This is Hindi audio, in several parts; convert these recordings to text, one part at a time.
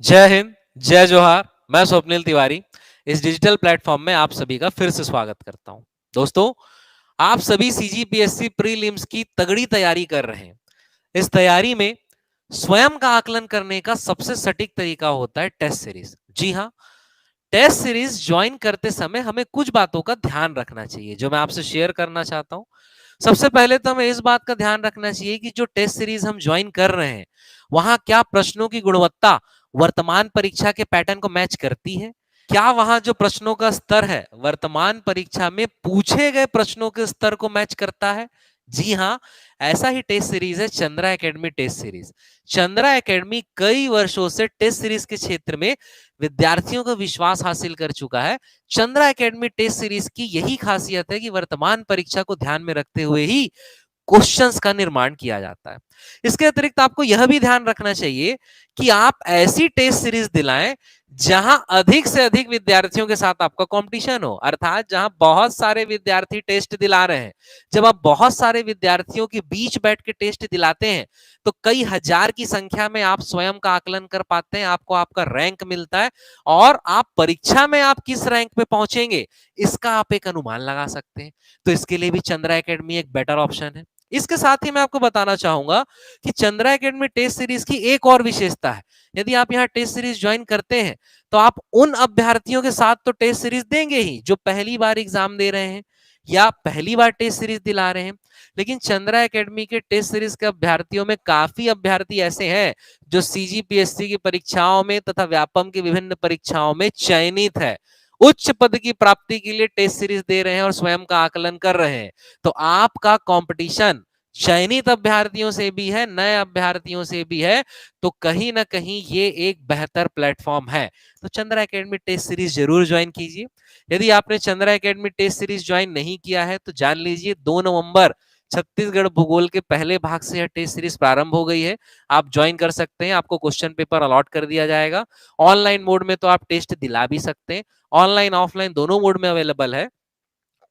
जय हिंद, जय जोहार। मैं स्वप्निल तिवारी इस डिजिटल प्लेटफॉर्म में आप सभी का फिर से स्वागत करता हूं। दोस्तों, आप सभी सीजीपीएससी प्रीलिम्स की तगड़ी तैयारी कर रहे हैं। इस तैयारी में स्वयं का आकलन करने का सबसे सटीक तरीका होता है टेस्ट सीरीज। जी हाँ, टेस्ट सीरीज ज्वाइन करते समय हमें कुछ बातों का ध्यान रखना चाहिए, जो मैं आपसे शेयर करना चाहता हूं। सबसे पहले तो हमें इस बात का ध्यान रखना चाहिए कि जो टेस्ट सीरीज हम ज्वाइन कर रहे हैं, वहां क्या प्रश्नों की गुणवत्ता वर्तमान परीक्षा के पैटर्न को मैच करती है। क्या वहां जो प्रश्नों का स्तर है वर्तमान परीक्षा में पूछे गए प्रश्नों के स्तर को मैच करता है। जी हाँ, ऐसा ही टेस्ट सीरीज है Chandra academy test series. Chandra academy कई वर्षों से टेस्ट सीरीज के क्षेत्र में विद्यार्थियों का विश्वास हासिल कर चुका है। चंद्रा एकेडमी टेस्ट सीरीज की यही खासियत है कि वर्तमान परीक्षा को ध्यान में रखते हुए ही क्वेश्चंस का निर्माण किया जाता है। इसके अतिरिक्त आपको यह भी ध्यान रखना चाहिए कि आप ऐसी टेस्ट सीरीज दिलाएं जहां अधिक से अधिक विद्यार्थियों के साथ आपका कंपटीशन हो, अर्थात जहां बहुत सारे विद्यार्थी टेस्ट दिला रहे हैं। जब आप बहुत सारे विद्यार्थियों के बीच बैठ के टेस्ट दिलाते हैं, तो कई हजार की संख्या में आप स्वयं का आकलन कर पाते हैं, आपको आपका रैंक मिलता है और आप परीक्षा में आप किस रैंक पे पहुंचेंगे इसका आप एक अनुमान लगा सकते हैं। तो इसके लिए भी चंद्रा एकेडमी एक बेटर ऑप्शन है। इसके साथ ही मैं आपको बताना चाहूंगा कि चंद्रा एकेडमी टेस्ट सीरीज की एक और विशेषता है। यदि आप यहाँ टेस्ट सीरीज ज्वाइन करते हैं, तो आप उन अभ्यर्थियों के साथ तो टेस्ट सीरीज देंगे ही जो पहली बार एग्जाम दे रहे हैं या पहली बार टेस्ट सीरीज दिला रहे हैं। लेकिन चंद्रा एकेडमी के टेस्ट सीरीज के अभ्यर्थियों में काफी अभ्यर्थी ऐसे हैं जो सीजीपीएससी की परीक्षाओं में तथा व्यापम की विभिन्न परीक्षाओं में चयनित है, उच्च पद की प्राप्ति के लिए टेस्ट सीरीज दे रहे हैं और स्वयं का आकलन कर रहे हैं। तो आपका कंपटीशन चयनित अभ्यर्थियों से भी है, नए अभ्यर्थियों से भी है। तो कहीं ना कहीं ये एक बेहतर प्लेटफॉर्म है। तो चंद्रा एकेडमी टेस्ट सीरीज जरूर ज्वाइन कीजिए। यदि आपने Chandra academy test series join नहीं किया है, तो जान लीजिए 2 नवंबर छत्तीसगढ़ भूगोल के पहले भाग से यह टेस्ट सीरीज प्रारंभ हो गई है। आप ज्वाइन कर सकते हैं, आपको क्वेश्चन पेपर अलॉट कर दिया जाएगा। ऑनलाइन मोड में तो आप टेस्ट दिला भी सकते हैं, ऑनलाइन ऑफलाइन दोनों मोड में अवेलेबल है।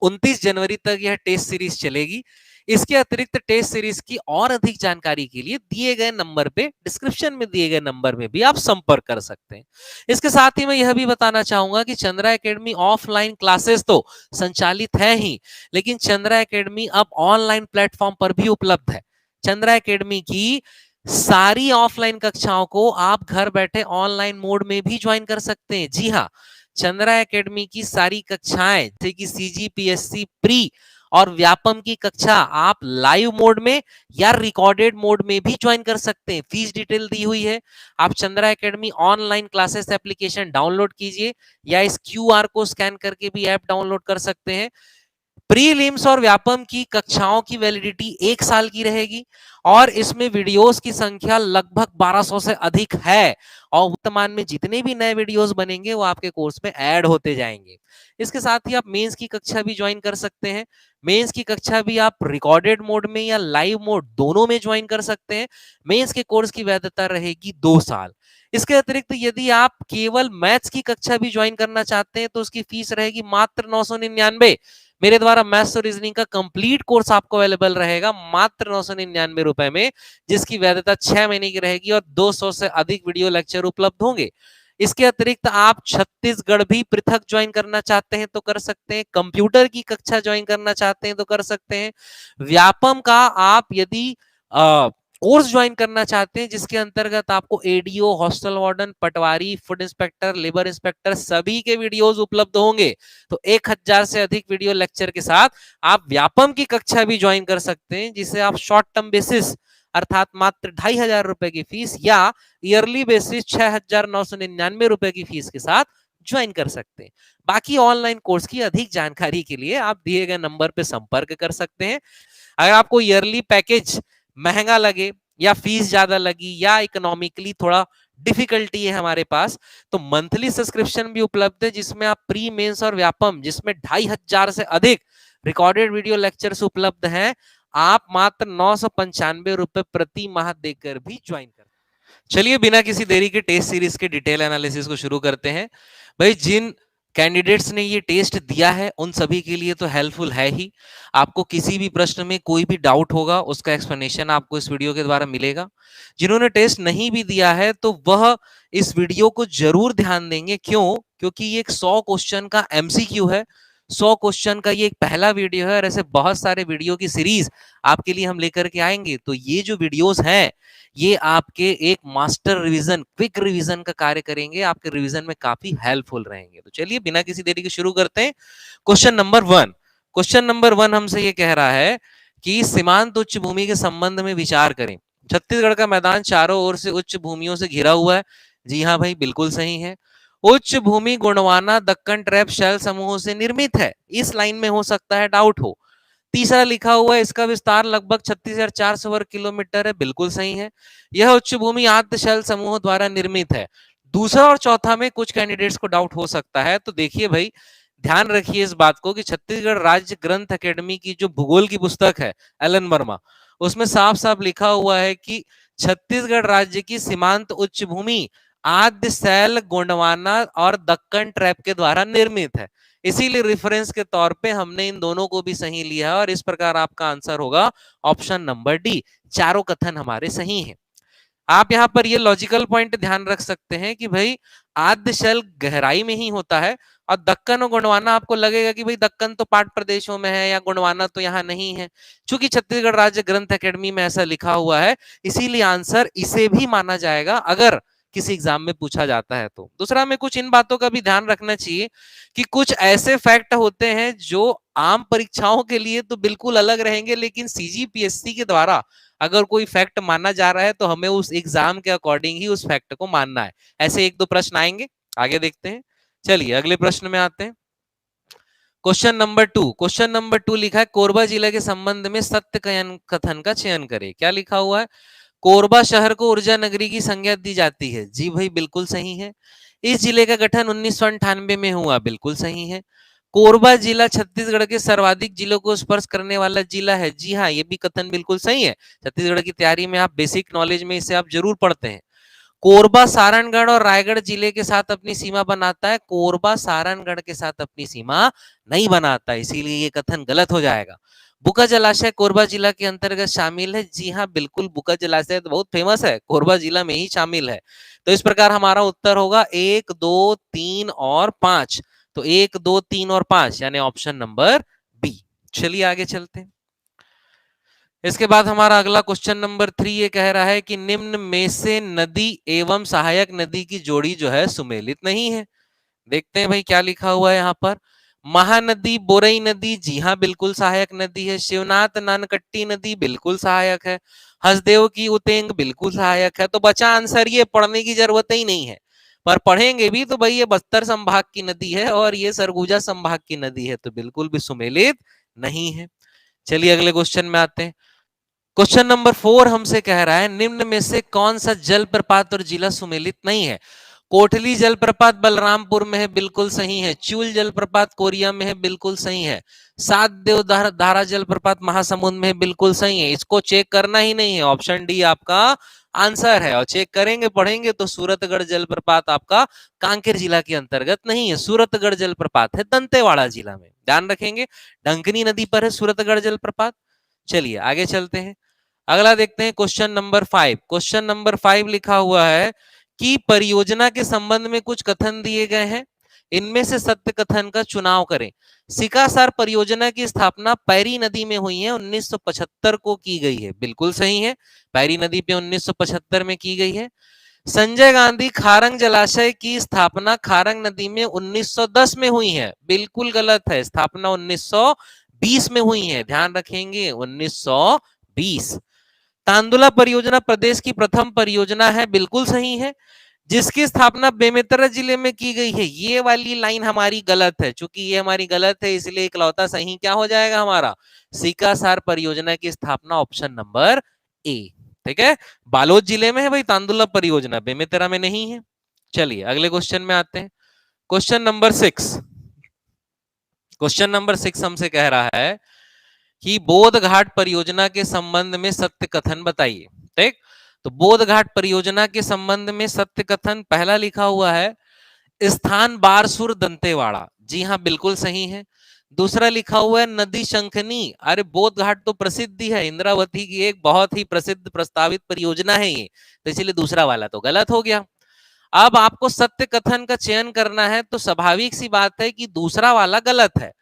29 जनवरी तक यह टेस्ट सीरीज चलेगी। इसके अतिरिक्त टेस्ट सीरीज की और अधिक जानकारी के लिए दिए गए नंबर पे, डिस्क्रिप्शन में दिए गए नंबर में भी आप संपर्क कर सकते हैं। इसके साथ ही मैं यह भी बताना चाहूंगा कि चंद्रा एकेडमी ऑफलाइन क्लासेस तो संचालित है ही, लेकिन चंद्रा एकेडमी अब ऑनलाइन प्लेटफॉर्म पर भी उपलब्ध है। चंद्रा एकेडमी की सारी ऑफलाइन कक्षाओं को आप घर बैठे ऑनलाइन मोड में भी ज्वाइन कर सकते हैं। जी हाँ, चंद्रा एकेडमी की सारी कक्षाएं जैसे कि सीजीपीएससी प्री और व्यापम की कक्षा आप लाइव मोड में या रिकॉर्डेड मोड में भी ज्वाइन कर सकते हैं। फीस डिटेल दी हुई है। आप Chandra academy online classes application download कीजिए या इस क्यूआर को स्कैन करके भी ऐप डाउनलोड कर सकते हैं। प्रीलिम्स और व्यापम की कक्षाओं की वैलिडिटी 1 साल की रहेगी और इसमें वीडियोस की संख्या लगभग 1200 से अधिक है और वर्तमान में जितने भी नए वीडियोस बनेंगे वो आपके कोर्स में ऐड होते जाएंगे। इसके साथ ही आप मेंस की कक्षा भी ज्वाइन कर सकते हैं। मेंस की कक्षा भी आप रिकॉर्डेड मोड में या लाइव मोड दोनों में ज्वाइन कर सकते हैं। मेंस के कोर्स की वैधता रहेगी 2 साल। इसके अतिरिक्त यदि आप केवल मैथ्स की कक्षा भी ज्वाइन करना चाहते हैं, तो उसकी फीस रहेगी मात्र 999। मेरे द्वारा मैथ्स और रीजनिंग का कंप्लीट कोर्स आपको अवेलेबल रहेगा मात्र 999 रुपए में, जिसकी वैधता 6 महीने की रहेगी और 200 से अधिक वीडियो लेक्चर उपलब्ध होंगे। इसके अतिरिक्त आप छत्तीसगढ़ भी पृथक ज्वाइन करना चाहते हैं तो कर सकते हैं, कंप्यूटर की कक्षा ज्वाइन करना चाहते हैं तो कर सकते हैं। व्यापम का आप यदि कोर्स ज्वाइन करना चाहते हैं जिसके अंतर्गत आपको एडीओ, हॉस्टल वार्डन, पटवारी, फूड इंस्पेक्टर, लेबर इंस्पेक्टर सभी के वीडियोस उपलब्ध होंगे, तो 1000 से अधिक वीडियो लेक्चर के साथ आप व्यापम की कक्षा भी ज्वाइन कर सकते हैं, जिसे आप शॉर्ट टर्म बेसिस अर्थात मात्र 2500 रुपए की फीस या ईयरली बेसिस 6999 रुपए की फीस के साथ ज्वाइन कर सकते हैं। बाकी ऑनलाइन कोर्स की अधिक जानकारी के लिए आप दिए गए नंबर पर संपर्क कर सकते हैं। अगर आपको ईयरली पैकेज महंगा लगे या फीस ज्यादा लगी या इकोनॉमिकली थोड़ा डिफिकल्टी है हमारे पास, तो मंथली सब्सक्रिप्शन भी उपलब्ध है जिसमें आप प्री मेंस और व्यापम जिसमें 2500 से अधिक रिकॉर्डेड वीडियो लेक्चर्स उपलब्ध हैं, आप मात्र 995 रुपए प्रति माह देकर भी ज्वाइन कर। चलिए बिना किसी देरी के टेस्ट सीरीज के डिटेल एनालिसिस को शुरू करते हैं। भाई, जिन कैंडिडेट्स ने ये टेस्ट दिया है उन सभी के लिए तो हेल्पफुल है ही। आपको किसी भी प्रश्न में कोई भी डाउट होगा उसका एक्सप्लेनेशन आपको इस वीडियो के द्वारा मिलेगा। जिन्होंने टेस्ट नहीं भी दिया है तो वह इस वीडियो को जरूर ध्यान देंगे। क्यों? क्योंकि ये एक 100 क्वेश्चन का एमसीक्यू है। 100 क्वेश्चन का ये एक पहला वीडियो है और ऐसे बहुत सारे वीडियो की सीरीज आपके लिए हम लेकर के आएंगे। तो ये जो वीडियोस हैं ये आपके एक मास्टर रिवीजन, क्विक रिवीजन का कार्य करेंगे, आपके रिवीजन में काफी हेल्पफुल रहेंगे। तो चलिए बिना किसी देरी के शुरू करते हैं। Question number 1। क्वेश्चन नंबर 1 हमसे ये कह रहा है कि सीमांत उच्च भूमि के संबंध में विचार करें। छत्तीसगढ़ का मैदान चारों ओर से उच्च भूमियों से घिरा हुआ है। जी हाँ भाई, बिल्कुल सही है। उच्च भूमि गोंडवाना दक्कन ट्रैप शैल समूहों से निर्मित है। इस लाइन में हो सकता है डाउट हो। तीसरा लिखा हुआ है इसका विस्तार लगभग 36,400 वर्ग किलोमीटर है। बिल्कुल सही है। यह उच्च भूमि आद्य शैल समूहों द्वारा निर्मित है। दूसरा और चौथा में कुछ कैंडिडेट्स को डाउट हो सकता है। तो देखिए भाई, ध्यान रखिए इस बात को कि छत्तीसगढ़ राज्य ग्रंथ अकेडमी की जो भूगोल की पुस्तक है एलन वर्मा, उसमें साफ साफ लिखा हुआ है कि छत्तीसगढ़ राज्य की सीमांत उच्च भूमि आद्य शैल गोंडवाना और दक्कन ट्रैप के द्वारा निर्मित है। इसीलिए रेफरेंस के तौर पे हमने इन दोनों को भी सही लिया और इस प्रकार आपका आंसर होगा ऑप्शन नंबर डी। चारों कथन हमारे सही हैं। आप यहाँ पर ये लॉजिकल पॉइंट ध्यान रख सकते हैं कि भाई आद्य शैल गहराई में ही होता है और दक्कन और गोंडवाना आपको लगेगा कि भाई दक्कन तो पाट प्रदेशों में है या गोंडवाना तो यहाँ नहीं है। चूंकि छत्तीसगढ़ राज्य ग्रंथ अकेडमी में ऐसा लिखा हुआ है इसीलिए आंसर इसे भी माना जाएगा अगर किसी एग्जाम में पूछा जाता है तो। दूसरा में कुछ इन बातों का भी ध्यान रखना चाहिए कि कुछ ऐसे फैक्ट होते हैं जो आम परीक्षाओं के लिए तो बिल्कुल अलग रहेंगे, लेकिन सीजीपीएससी के द्वारा अगर कोई फैक्ट माना जा रहा है तो हमें उस एग्जाम के अकॉर्डिंग ही उस फैक्ट को मानना है। ऐसे एक दो प्रश्न आएंगे, आगे देखते हैं। चलिए अगले प्रश्न में आते हैं। Question number 2। क्वेश्चन नंबर 2 लिखा है कोरबा जिला के संबंध में सत्य कथन का चयन करें। क्या लिखा हुआ है? कोरबा शहर को ऊर्जा नगरी की संज्ञा दी जाती है। जी भाई, बिल्कुल सही है। इस जिले का गठन 1998 में हुआ। बिल्कुल सही है। कोरबा जिला छत्तीसगढ़ के सर्वाधिक जिलों को स्पर्श करने वाला जिला है। जी हाँ, ये भी कथन बिल्कुल सही है। छत्तीसगढ़ की तैयारी में आप बेसिक नॉलेज में इसे आप जरूर पढ़ते हैं। कोरबा सारणगढ़ और रायगढ़ जिले के साथ अपनी सीमा बनाता है। कोरबा सारणगढ़ के साथ अपनी सीमा नहीं बनाता, इसीलिए ये कथन गलत हो जाएगा। बुका जलाशय कोरबा जिला के अंतर्गत शामिल है। जी हाँ, बिल्कुल, बुका जलाशय तो बहुत फेमस है, कोरबा जिला में ही शामिल है। तो इस प्रकार हमारा उत्तर होगा 1, 2, 3 और 5। तो 1, 2, 3 और 5 यानी ऑप्शन नंबर बी। चलिए आगे चलते हैं। इसके बाद हमारा अगला क्वेश्चन नंबर 3 ये कह रहा है कि निम्न में से नदी एवं सहायक नदी की जोड़ी जो है सुमेलित नहीं है। देखते हैं भाई क्या लिखा हुआ है यहाँ पर। महानदी बोरई नदी, जी हाँ बिल्कुल सहायक नदी है। शिवनाथ नानकट्टी नदी बिल्कुल सहायक है। हसदेव की उतेंग बिल्कुल सहायक है। तो बचा आंसर, ये पढ़ने की जरूरत ही नहीं है, पर पढ़ेंगे भी तो भाई ये बस्तर संभाग की नदी है और ये सरगुजा संभाग की नदी है, तो बिल्कुल भी सुमेलित नहीं है। चलिए अगले क्वेश्चन में आते हैं। क्वेश्चन नंबर 4 हमसे कह रहा है निम्न में से कौन सा जलप्रपात और जिला सुमेलित नहीं है। कोटली जलप्रपात बलरामपुर में है। बिल्कुल सही है। चूल जलप्रपात कोरिया में है। बिल्कुल सही है। सात देव धारा जलप्रपात महासमुंद में है। बिल्कुल सही है। इसको चेक करना ही नहीं है, ऑप्शन डी आपका आंसर है। और चेक करेंगे पढ़ेंगे तो सूरतगढ़ जलप्रपात आपका कांकेर जिला के अंतर्गत नहीं है। सूरतगढ़ जलप्रपात है दंतेवाड़ा जिला में, ध्यान रखेंगे। डंकनी नदी पर है सूरतगढ़ जलप्रपात। चलिए आगे चलते हैं। अगला देखते हैं क्वेश्चन नंबर 5। क्वेश्चन नंबर 5 लिखा हुआ है कि परियोजना के संबंध में कुछ कथन दिए गए हैं, इनमें से सत्य कथन का चुनाव करें। सिकासार परियोजना की स्थापना पैरी नदी में हुई है, 1975 को की गई है। बिल्कुल सही है, पैरी नदी पे 1975 में की गई है। संजय गांधी खारंग जलाशय की स्थापना खारंग नदी में 1910 में हुई है। बिल्कुल गलत है, स्थापना 1920 में हुई है, ध्यान रखेंगे 1920। तांदुला परियोजना प्रदेश की प्रथम परियोजना है। बिल्कुल सही है। जिसकी स्थापना बेमेतरा जिले में की गई है। ये वाली लाइन हमारी गलत है, चूंकि ये हमारी गलत है इसलिए इकलौता सही क्या हो जाएगा हमारा, सीकासार परियोजना की स्थापना ऑप्शन नंबर ए। ठीक है, बालोद जिले में है भाई तांदुला परियोजना, बेमेतरा में नहीं है। चलिए अगले क्वेश्चन में आते हैं। Question number 6। क्वेश्चन नंबर 6 हमसे कह रहा है कि बोध घाट परियोजना के संबंध में सत्य कथन बताइए। ठीक, तो बोध घाट परियोजना के संबंध में सत्य कथन पहला लिखा हुआ है, स्थान बारसूर दंतेवाड़ा, जी हाँ बिल्कुल सही है। दूसरा लिखा हुआ है नदी शंखनी, अरे बोध घाट तो प्रसिद्ध ही है, इंद्रावती की एक बहुत ही प्रसिद्ध प्रस्तावित परियोजना है ये, तो इसलिए दूसरा वाला तो गलत हो गया। अब आपको सत्य कथन का चयन करना है, तो स्वाभाविक सी बात है कि दूसरा वाला गलत है।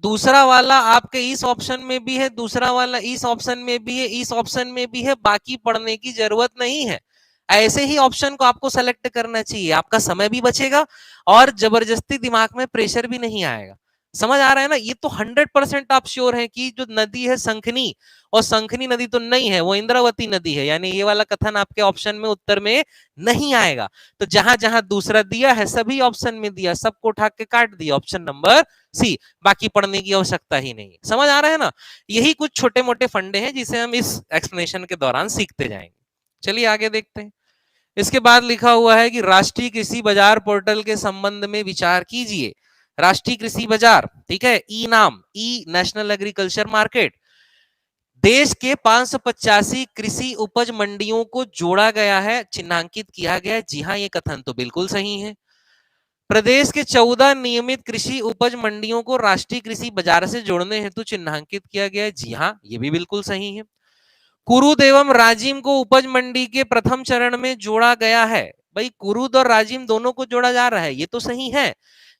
दूसरा वाला आपके इस ऑप्शन में भी है, दूसरा वाला इस ऑप्शन में भी है, इस ऑप्शन में भी है, बाकी पढ़ने की जरूरत नहीं है। ऐसे ही ऑप्शन को आपको सेलेक्ट करना चाहिए, आपका समय भी बचेगा और जबरदस्ती दिमाग में प्रेशर भी नहीं आएगा। समझ आ रहा है ना? ये तो 100% आप श्योर है कि जो नदी है शंखनी, और शंखनी नदी तो नहीं है, वो इंद्रावती नदी है, यानी ये वाला कथन आपके ऑप्शन में उत्तर में नहीं आएगा। तो जहां जहां दूसरा दिया है सभी ऑप्शन में दिया, सबको उठा के काट दिया, ऑप्शन नंबर सी, बाकी पढ़ने की आवश्यकता ही नहीं है। समझ आ रहा है ना? यही कुछ छोटे मोटे फंडे हैं जिसे हम इस एक्सप्लेनेशन के दौरान सीखते जाएंगे। चलिए आगे देखते हैं। इसके बाद लिखा हुआ है कि राष्ट्रीय कृषि बाजार पोर्टल के संबंध में विचार कीजिए। राष्ट्रीय कृषि बाजार, ठीक है, ई नाम, ई नेशनल एग्रीकल्चर मार्केट, देश के 585 कृषि उपज मंडियों को जोड़ा गया है, चिन्हांकित किया गया है। जी हाँ, ये कथन तो बिल्कुल सही है। प्रदेश के 14 नियमित कृषि उपज मंडियों को राष्ट्रीय कृषि बाजार से जोड़ने हेतु चिन्हांकित किया गया है। जी हाँ, ये भी बिल्कुल सही है। कुरुद एवं राजिम को उपज मंडी के प्रथम चरण में जोड़ा गया है। भाई कुरुद और राजिम दोनों को जोड़ा जा रहा है, ये तो सही है,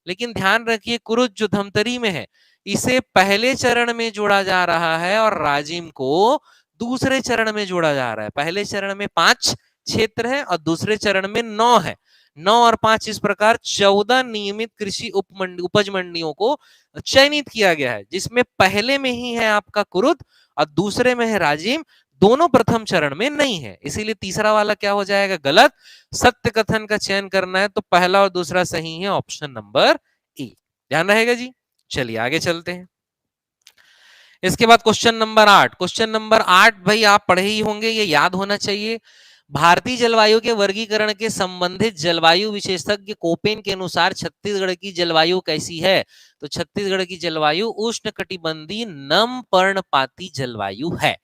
लेकिन ध्यान रखिए कुरुद जो धमतरी में है इसे पहले चरण में जोड़ा जा रहा है और राजिम को दूसरे चरण में जोड़ा जा रहा है। पहले चरण में 5 क्षेत्र है और दूसरे चरण में 9 है। 9 और 5 इस प्रकार 14 नियमित कृषि उपज मंडियों को चयनित किया गया है, जिसमें पहले में ही है आपका कुरुद और दूसरे में है राजिम, दोनों प्रथम चरण में नहीं है, इसीलिए तीसरा वाला क्या हो जाएगा? गलत। सत्य कथन का चयन करना है तो पहला और दूसरा सही है, ऑप्शन नंबर ए। ध्यान रहेगा जी। चलिए आगे चलते हैं। इसके बाद क्वेश्चन नंबर 8। क्वेश्चन नंबर 8 भाई आप पढ़े ही होंगे, ये याद होना चाहिए। भारतीय जलवायु के वर्गीकरण के संबंधित जलवायु विशेषज्ञ कोपेन के अनुसार छत्तीसगढ़ की जलवायु कैसी है? तो छत्तीसगढ़ की जलवायु उष्णकटिबंधीय नम पर्णपाती जलवायु है।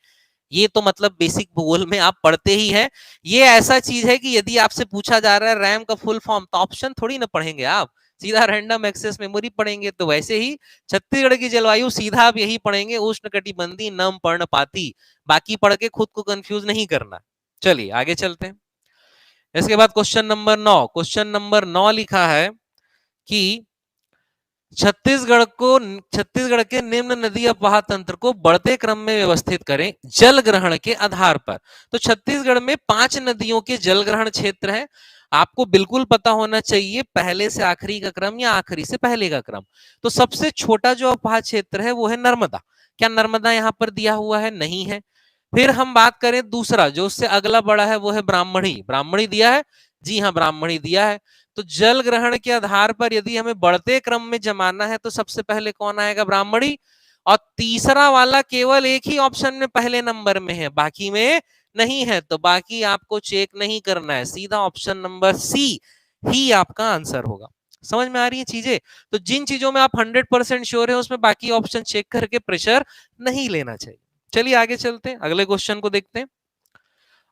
ये तो मतलब बेसिक भूगोल में आप पढ़ते ही हैं। ये ऐसा चीज है कि यदि आपसे पूछा जा रहा है रैम का फुल फॉर्म, तो ऑप्शन थोड़ी ना पढ़ेंगे आप, सीधा रैंडम एक्सेस मेमोरी पढ़ेंगे। तो वैसे ही छत्तीसगढ़ की जलवायु सीधा आप यही पढ़ेंगे, उष्णकटिबंधीय नम पर्णपाती। बाकी पढ़ के खुद को कंफ्यूज नहीं करना। चलिए आगे चलते हैं। इसके बाद क्वेश्चन नंबर 9। क्वेश्चन नंबर 9 लिखा है कि छत्तीसगढ़ के निम्न नदी अपवाह तंत्र को बढ़ते क्रम में व्यवस्थित करें जल ग्रहण के आधार पर। तो छत्तीसगढ़ में 5 नदियों के जल ग्रहण क्षेत्र है। आपको बिल्कुल पता होना चाहिए पहले से आखिरी का क्रम या आखिरी से पहले का क्रम। तो सबसे छोटा जो अपवाह क्षेत्र है वो है नर्मदा। क्या नर्मदा यहां पर दिया हुआ है? नहीं है। फिर हम बात करें दूसरा जो उससे अगला बड़ा है वो है ब्राह्मणी। ब्राह्मणी दिया है? जी हाँ, ब्राह्मणी दिया है। तो जल ग्रहण के आधार पर यदि हमें बढ़ते क्रम में जमाना है तो सबसे पहले कौन आएगा? ब्राह्मणी। और तीसरा वाला केवल एक ही ऑप्शन में पहले नंबर में है, बाकी में नहीं है, तो बाकी आपको चेक नहीं करना है, सीधा ऑप्शन नंबर सी ही आपका आंसर होगा। समझ में आ रही है चीजें? तो जिन चीजों में आप 100% श्योर है उसमें बाकी ऑप्शन चेक करके प्रेशर नहीं लेना चाहिए। चलिए आगे चलते हैं, अगले क्वेश्चन को देखते हैं।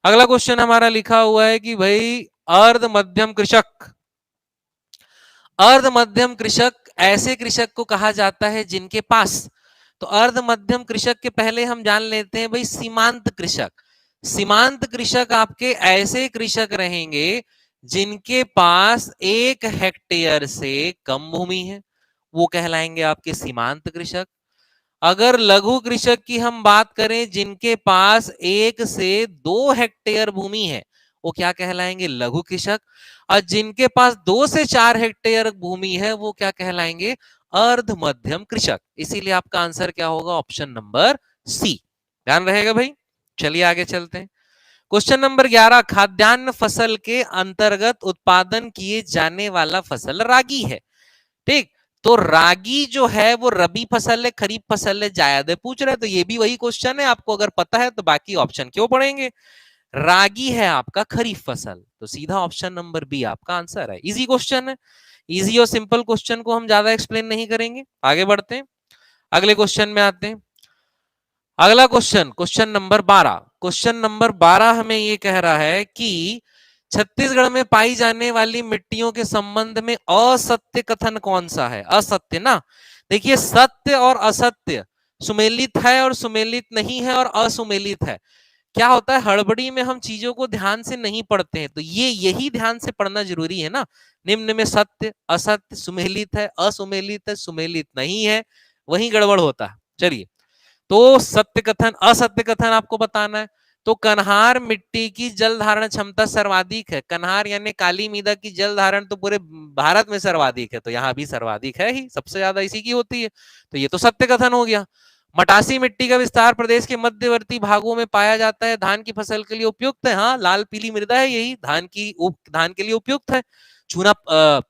अगला क्वेश्चन हमारा लिखा हुआ है कि भाई अर्ध मध्यम कृषक, अर्ध मध्यम कृषक ऐसे कृषक को कहा जाता है जिनके पास, तो अर्ध मध्यम कृषक के पहले हम जान लेते हैं भाई सीमांत कृषक। सीमांत कृषक आपके ऐसे कृषक रहेंगे जिनके पास 1 हेक्टेयर से कम भूमि है, वो कहलाएंगे आपके सीमांत कृषक। अगर लघु कृषक की हम बात करें जिनके पास 1 से 2 हेक्टेयर भूमि है, वो क्या कहलाएंगे? लघु कृषक। और जिनके पास 2 से 4 हेक्टेयर भूमि है वो क्या कहलाएंगे? अर्ध मध्यम कृषक। इसीलिए आपका आंसर क्या होगा? Option number C. ध्यान रहेगा भाई। चलिए आगे चलते हैं। Question number 11। खाद्यान्न फसल के अंतर्गत उत्पादन किए जाने वाला फसल रागी है। ठीक, तो रागी जो है वो रबी फसल है, खरीफ फसल है, जायद है पूछ रहे, तो ये भी वही क्वेश्चन है। आपको अगर पता है तो बाकी ऑप्शन क्यों पढ़ेंगे? रागी है आपका खरीफ फसल, तो सीधा ऑप्शन नंबर बी आपका आंसर है। इजी क्वेश्चन है, इजी और सिंपल क्वेश्चन को हम ज्यादा एक्सप्लेन नहीं करेंगे। आगे बढ़ते हैं, अगले क्वेश्चन में आते हैं। अगला question, question number 12। Question number 12 हमें ये कह रहा है कि छत्तीसगढ़ में पाई जाने वाली मिट्टियों के संबंध में असत्य कथन कौन सा है? असत्य ना, देखिए सत्य और असत्य, सुमेलित है और सुमेलित नहीं है, और असुमेलित है। क्या होता है, हड़बड़ी में हम चीजों को ध्यान से नहीं पढ़ते हैं, तो ये यही ध्यान से पढ़ना जरूरी है ना। निम्न में सत्य, असत्य, सुमेलित है, असुमेलित है, सुमेलित नहीं है, वही गड़बड़ होता है। चलिए, तो सत्य कथन असत्य कथन आपको बताना है। तो कन्हार मिट्टी की जल धारण क्षमता सर्वाधिक है। कन्हार यानी काली मृदा की जल धारण तो पूरे भारत में सर्वाधिक है, तो यहाँ भी सर्वाधिक है ही, सबसे ज्यादा इसी की होती है, तो ये तो सत्य कथन हो गया। मटासी मिट्टी का विस्तार प्रदेश के मध्यवर्ती भागों में पाया जाता है, धान की फसल के लिए उपयुक्त है। हाँ, लाल पीली मृदा है, यही धान के लिए उपयुक्त है। चूना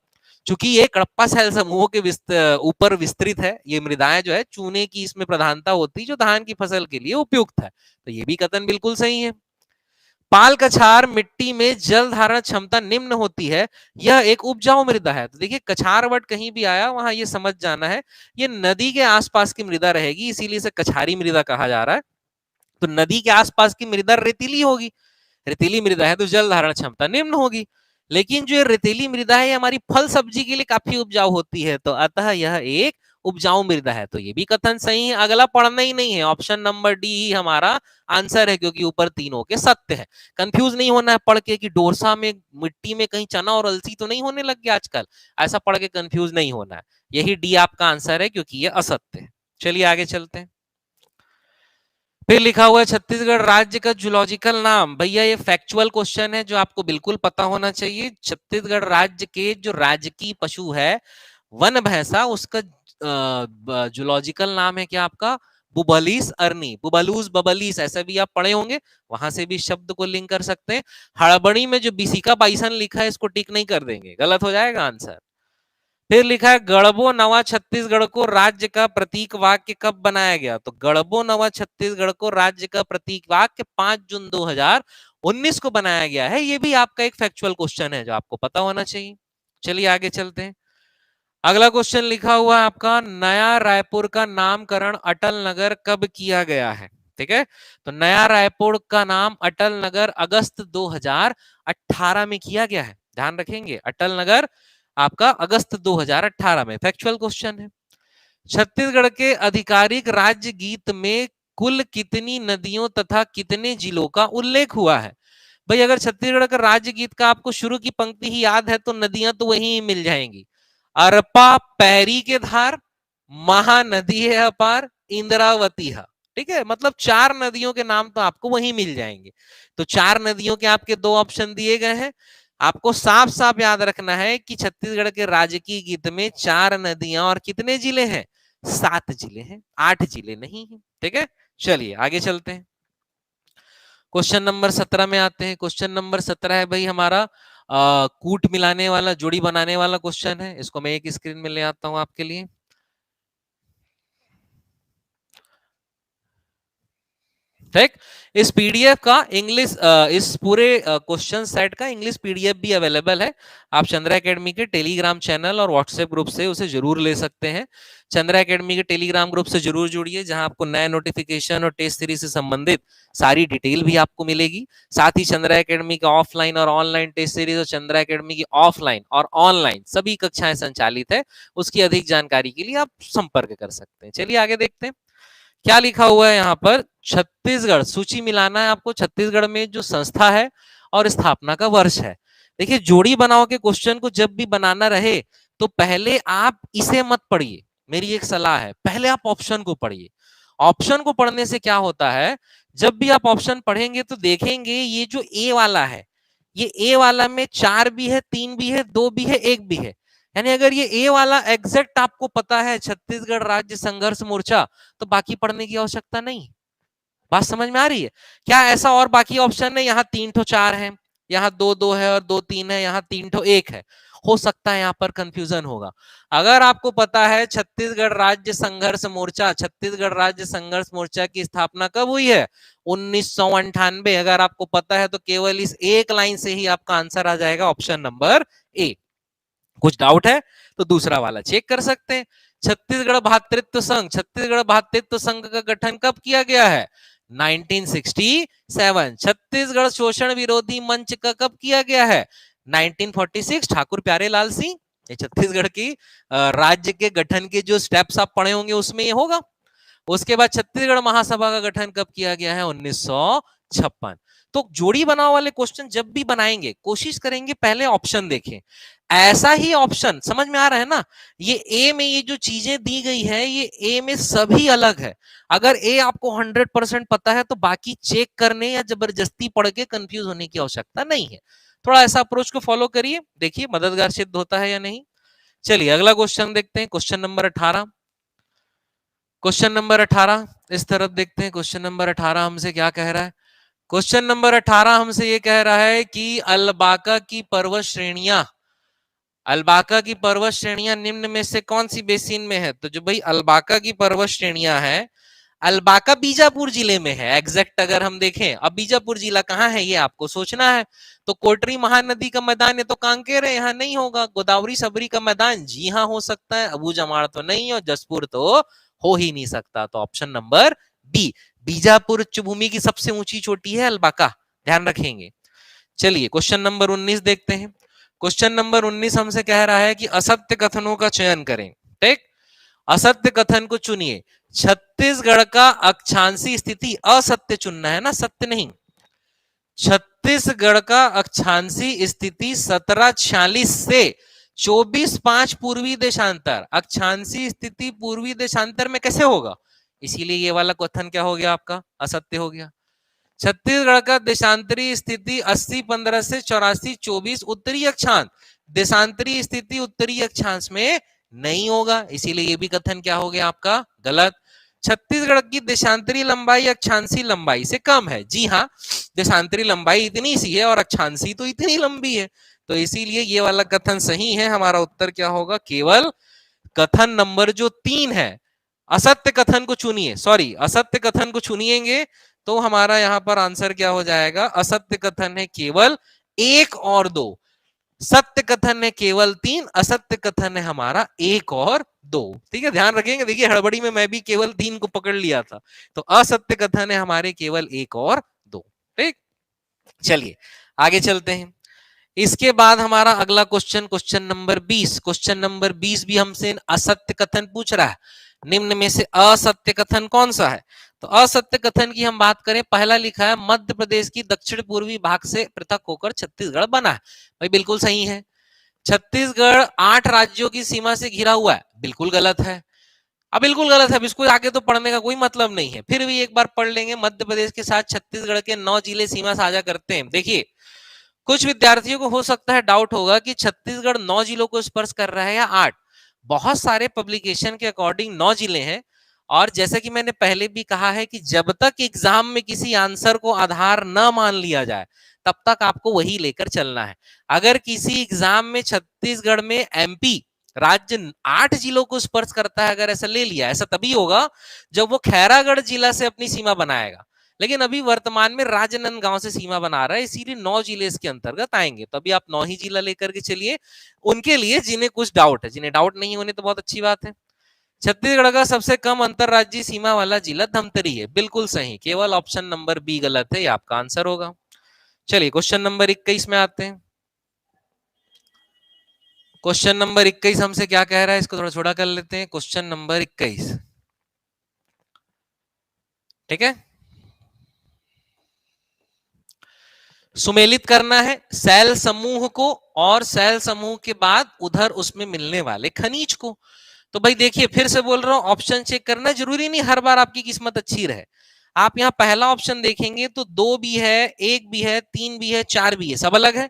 चूंकि ये कडप्पा शैल समूहों के ऊपर विस्तृत है, ये मृदाएं जो है चूने की इसमें प्रधानता होती है, जो धान की फसल के लिए उपयुक्त है, तो ये भी कथन बिल्कुल सही है। पाल कछार मिट्टी में जल धारण क्षमता निम्न होती है, यह एक उपजाऊ मृदा है। तो देखिए, कछार वर्ड कहीं भी आया वहां ये समझ जाना है, ये नदी के आसपास की मृदा रहेगी, इसीलिए इसे कछारी मृदा कहा जा रहा है। तो नदी के आसपास की मृदा रेतीली होगी, रेतीली मृदा है तो जल धारण क्षमता निम्न होगी। लेकिन जो ये रेतीली मृदा है, ये हमारी फल सब्जी के लिए काफी उपजाऊ होती है, तो अतः यह एक उपजाऊ मृदा है, तो ये भी कथन सही है। अगला पढ़ना ही नहीं है, ऑप्शन नंबर डी ही हमारा आंसर है, क्योंकि ऊपर तीनों के सत्य है। कंफ्यूज नहीं होना है पढ़ के कि डोरसा में मिट्टी में कहीं चना और अलसी तो नहीं होने लग गया आजकल, ऐसा पढ़ के कंफ्यूज नहीं होना है। यही डी आपका आंसर है, क्योंकि ये असत्य है। चलिए आगे चलते हैं। फिर लिखा हुआ है छत्तीसगढ़ राज्य का जूलॉजिकल नाम। भैया ये फैक्चुअल क्वेश्चन है जो आपको बिल्कुल पता होना चाहिए। छत्तीसगढ़ राज्य के जो राजकीय पशु है वन भैंसा, उसका जूलॉजिकल नाम है क्या आपका? बुबलीस अर्नी, बुबलूस बबलीस, ऐसा भी आप पढ़े होंगे, वहां से भी शब्द को लिंक कर सकते हैं। हड़बड़ी में जो बिसिका बाइसन लिखा है इसको टिक नहीं कर देंगे, गलत हो जाएगा आंसर। फिर लिखा है गढ़बो नवा छत्तीसगढ़ को राज्य का प्रतीक वाक्य कब बनाया गया? तो गढ़बो नवा छत्तीसगढ़ को राज्य का प्रतीक वाक्य 5 जून 2019 को बनाया गया है। ये भी आपका एक फैक्चुअल क्वेश्चन है जो आपको पता होना चाहिए। चलिए आगे चलते हैं। अगला क्वेश्चन लिखा हुआ है आपका, नया रायपुर का नामकरण अटल नगर कब किया गया है? ठीक है, तो नया रायपुर का नाम अटल नगर अगस्त 2018 में किया गया है, ध्यान रखेंगे। अटल नगर आपका अगस्त 2018 में, फैक्चुअल क्वेश्चन है। छत्तीसगढ़ के आधिकारिक राज्य गीत में कुल कितनी नदियों तथा कितने जिलों का उल्लेख हुआ है? भाई अगर छत्तीसगढ़ का राज्य गीत का आपको शुरू की पंक्ति ही याद है तो नदियां तो वहीं मिल जाएंगी। अरपा पैरी के धार, महानदी है अपार, इंद्रावती है। ठीक है, मतलब 4 नदियों के नाम तो आपको वहीं मिल जाएंगे। तो 4 नदियों के आपके 2 ऑप्शन दिए गए हैं। आपको साफ साफ याद रखना है कि छत्तीसगढ़ के राजकीय गीत में 4 नदियां और कितने जिले हैं? 7 जिले हैं, 8 जिले नहीं है। ठीक है, चलिए आगे चलते हैं। क्वेश्चन नंबर 17 में आते हैं। क्वेश्चन नंबर 17 है भाई हमारा कूट मिलाने वाला, जोड़ी बनाने वाला क्वेश्चन है। इसको मैं एक स्क्रीन में ले आता हूं आपके लिए। ठीक, इस पीडीएफ का इंग्लिश, इस पूरे क्वेश्चन सेट का इंग्लिश पीडीएफ भी अवेलेबल है। आप चंद्रा एकेडमी के टेलीग्राम चैनल और व्हाट्सएप ग्रुप से उसे जरूर ले सकते हैं। चंद्रा एकेडमी के टेलीग्राम ग्रुप से जरूर जुड़िए, जहां आपको नए नोटिफिकेशन और टेस्ट सीरीज से संबंधित सारी डिटेल भी आपको मिलेगी। साथ ही चंद्रा एकेडमी का ऑफलाइन और ऑनलाइन टेस्ट सीरीज और चंद्रा एकेडमी की ऑफलाइन और ऑनलाइन सभी कक्षाएं संचालित है, उसकी अधिक जानकारी के लिए आप संपर्क कर सकते हैं। चलिए आगे देखते हैं क्या लिखा हुआ है यहाँ पर। छत्तीसगढ़, सूची मिलाना है आपको। छत्तीसगढ़ में जो संस्था है और स्थापना का वर्ष है। देखिए, जोड़ी बनाओ के क्वेश्चन को जब भी बनाना रहे तो पहले आप इसे मत पढ़िए, मेरी एक सलाह है, पहले आप ऑप्शन को पढ़िए। ऑप्शन को पढ़ने से क्या होता है, जब भी आप ऑप्शन पढ़ेंगे तो देखेंगे ये जो ए वाला है, ये ए वाला में 4 भी है, 3 भी है, 2 भी है, 1 भी है। यानी अगर ये ए वाला एग्जैक्ट आपको पता है, छत्तीसगढ़ राज्य संघर्ष मोर्चा, तो बाकी पढ़ने की आवश्यकता नहीं। बात समझ में आ रही है क्या? ऐसा और बाकी ऑप्शन है, यहाँ 3 ठो 4 है, यहाँ 2 2 है और 2 3 है, यहाँ 3 ठो 1 है। हो सकता है यहाँ पर कंफ्यूजन होगा। अगर आपको पता है छत्तीसगढ़ राज्य संघर्ष मोर्चा, छत्तीसगढ़ राज्य संघर्ष मोर्चा की स्थापना कब हुई है? 1998। अगर आपको पता है तो केवल इस एक लाइन से ही आपका आंसर आ जाएगा, ऑप्शन नंबर ए। कुछ डाउट है तो दूसरा वाला चेक कर सकते हैं। छत्तीसगढ़ भातृत्व संघ, छत्तीसगढ़ भातृत्व संघ का गठन कब किया गया है? 1967। छत्तीसगढ़ शोषण विरोधी मंच का कब किया गया है? 1946। ठाकुर प्यारेलाल सिंह। ये छत्तीसगढ़ की राज्य के गठन के जो स्टेप्स आप पढ़े होंगे उसमें ये होगा। उसके बाद छत्तीसगढ़ महासभा का गठन कब किया गया है? 1956। तो जोड़ी बनाओ वाले क्वेश्चन जब भी बनाएंगे कोशिश करेंगे पहले ऑप्शन देखें। ऐसा ही ऑप्शन समझ में आ रहा है ना? ये ए में ये जो चीजें दी गई है ये ए में सभी अलग है। अगर ए आपको 100% पता है तो बाकी चेक करने या जबरदस्ती पढ़ के कंफ्यूज होने की आवश्यकता नहीं है। थोड़ा ऐसा अप्रोच को फॉलो करिए, देखिए मददगार सिद्ध होता है या नहीं। चलिए अगला क्वेश्चन देखते हैं, क्वेश्चन नंबर 18। क्वेश्चन नंबर 18 इस तरफ देखते हैं। क्वेश्चन नंबर 18 हमसे क्या कह रहा है? क्वेश्चन नंबर 18 हमसे ये कह रहा है कि अल्बाका की पर्वत श्रेणियां, अल्बाका की पर्वत श्रेणियां निम्न में से कौन सी बेसिन में है? तो जो भाई अल्बाका की पर्वत श्रेणियां है, अल्बाका बीजापुर जिले में है एग्जैक्ट। अगर हम देखें अब बीजापुर जिला कहाँ है ये आपको सोचना है। तो कोटरी महानदी का मैदान है तो कांकेर है, यहाँ नहीं होगा। गोदावरी सबरी का मैदान जी हाँ हो सकता है, अबू जमाड़ तो नहीं, और जसपुर तो हो ही नहीं सकता। तो ऑप्शन नंबर बी, बीजापुर उच्च भूमि की सबसे ऊंची चोटी है अल्बाका, ध्यान रखेंगे। चलिए क्वेश्चन नंबर 19 देखते हैं। क्वेश्चन नंबर 19 हमसे कह रहा है कि असत्य कथनों का चयन करें। ठीक, असत्य कथन को चुनिए। छत्तीसगढ़ का अक्षांशीय स्थिति, असत्य चुनना है ना, सत्य नहीं। छत्तीसगढ़ का अक्षांशीय स्थिति 1746 से 24/5 पूर्वी देशांतर, अक्षांशीय स्थिति पूर्वी देशांतर में कैसे होगा? इसीलिए ये वाला कथन क्या हो गया आपका? असत्य हो गया। छत्तीसगढ़ का देशांतरी स्थिति 80-15 से 84-24 उत्तरी अक्षांश, देशांतरी स्थिति उत्तरी अक्षांश में नहीं होगा, इसीलिए ये भी कथन क्या हो गया आपका? गलत। छत्तीसगढ़ की देशांतरी लंबाई अक्षांशी लंबाई से कम है, जी हाँ, देशांतरी लंबाई इतनी सी है और अक्षांशी तो इतनी लंबी है, तो इसीलिए ये वाला कथन सही है। हमारा उत्तर क्या होगा? केवल कथन नंबर जो 3 है। असत्य कथन को चुनिए, सॉरी असत्य कथन को चुनिएंगे तो हमारा यहां पर आंसर क्या हो जाएगा? असत्य कथन है केवल 1 और 2, सत्य कथन है केवल 3, असत्य कथन है हमारा 1 और 2। ठीक है, ध्यान रखेंगे। देखिए हड़बड़ी में मैं भी केवल 3 को पकड़ लिया था, तो असत्य कथन है हमारे केवल 1 और 2। ठीक, चलिए आगे चलते हैं। इसके बाद हमारा अगला question, question number 20। Question number 20 भी हमसे असत्य कथन पूछ रहा है। निम्न में से असत्य कथन कौन सा है? तो असत्य कथन की हम बात करें, पहला लिखा है मध्य प्रदेश की दक्षिण पूर्वी भाग से पृथक होकर छत्तीसगढ़ बना है। भाई बिल्कुल सही है। छत्तीसगढ़ 8 राज्यों की सीमा से घिरा हुआ है, बिल्कुल गलत है। अब बिल्कुल गलत है, अब इसको आगे तो पढ़ने का कोई मतलब नहीं है, फिर भी एक बार पढ़ लेंगे। मध्य प्रदेश के साथ छत्तीसगढ़ के 9 जिले सीमा साझा करते हैं। देखिए कुछ विद्यार्थियों को हो सकता है डाउट होगा कि छत्तीसगढ़ 9 जिलों को स्पर्श कर रहा है या 8। बहुत सारे पब्लिकेशन के अकॉर्डिंग 9 जिले हैं, और जैसे कि मैंने पहले भी कहा है कि जब तक एग्जाम में किसी आंसर को आधार न मान लिया जाए तब तक आपको वही लेकर चलना है। अगर किसी एग्जाम में छत्तीसगढ़ में एमपी राज्य 8 जिलों को स्पर्श करता है, अगर ऐसा ले लिया, ऐसा तभी होगा जब वो खैरागढ़ जिला से अपनी सीमा बनाएगा, लेकिन अभी वर्तमान में राजनांदगांव से सीमा बना रहा है, इसीलिए 9 जिले इसके अंतर्गत आएंगे। तो अभी आप 9 ही जिला लेकर के चलिए उनके लिए जिन्हें कुछ डाउट है। जिन्हें डाउट नहीं होने तो बहुत अच्छी बात है। छत्तीसगढ़ का सबसे कम अंतरराज्यीय सीमा वाला जिला धमतरी है, बिल्कुल सही, केवल ऑप्शन नंबर बी गलत है, ये आपका आंसर होगा। चलिए क्वेश्चन नंबर 21 में आते हैं। क्वेश्चन नंबर 21 हमसे क्या कह रहा है, इसको थोड़ा छोटा कर लेते हैं। क्वेश्चन नंबर 21, ठीक है, सुमेलित करना है सेल समूह को और सेल समूह के बाद उधर उसमें मिलने वाले खनिज को। तो भाई देखिए फिर से बोल रहा हूं, ऑप्शन चेक करना जरूरी नहीं हर बार आपकी किस्मत अच्छी रहे। आप यहाँ पहला ऑप्शन देखेंगे तो 2 भी है, 1 भी है, 3 भी है, 4 भी है, सब अलग है।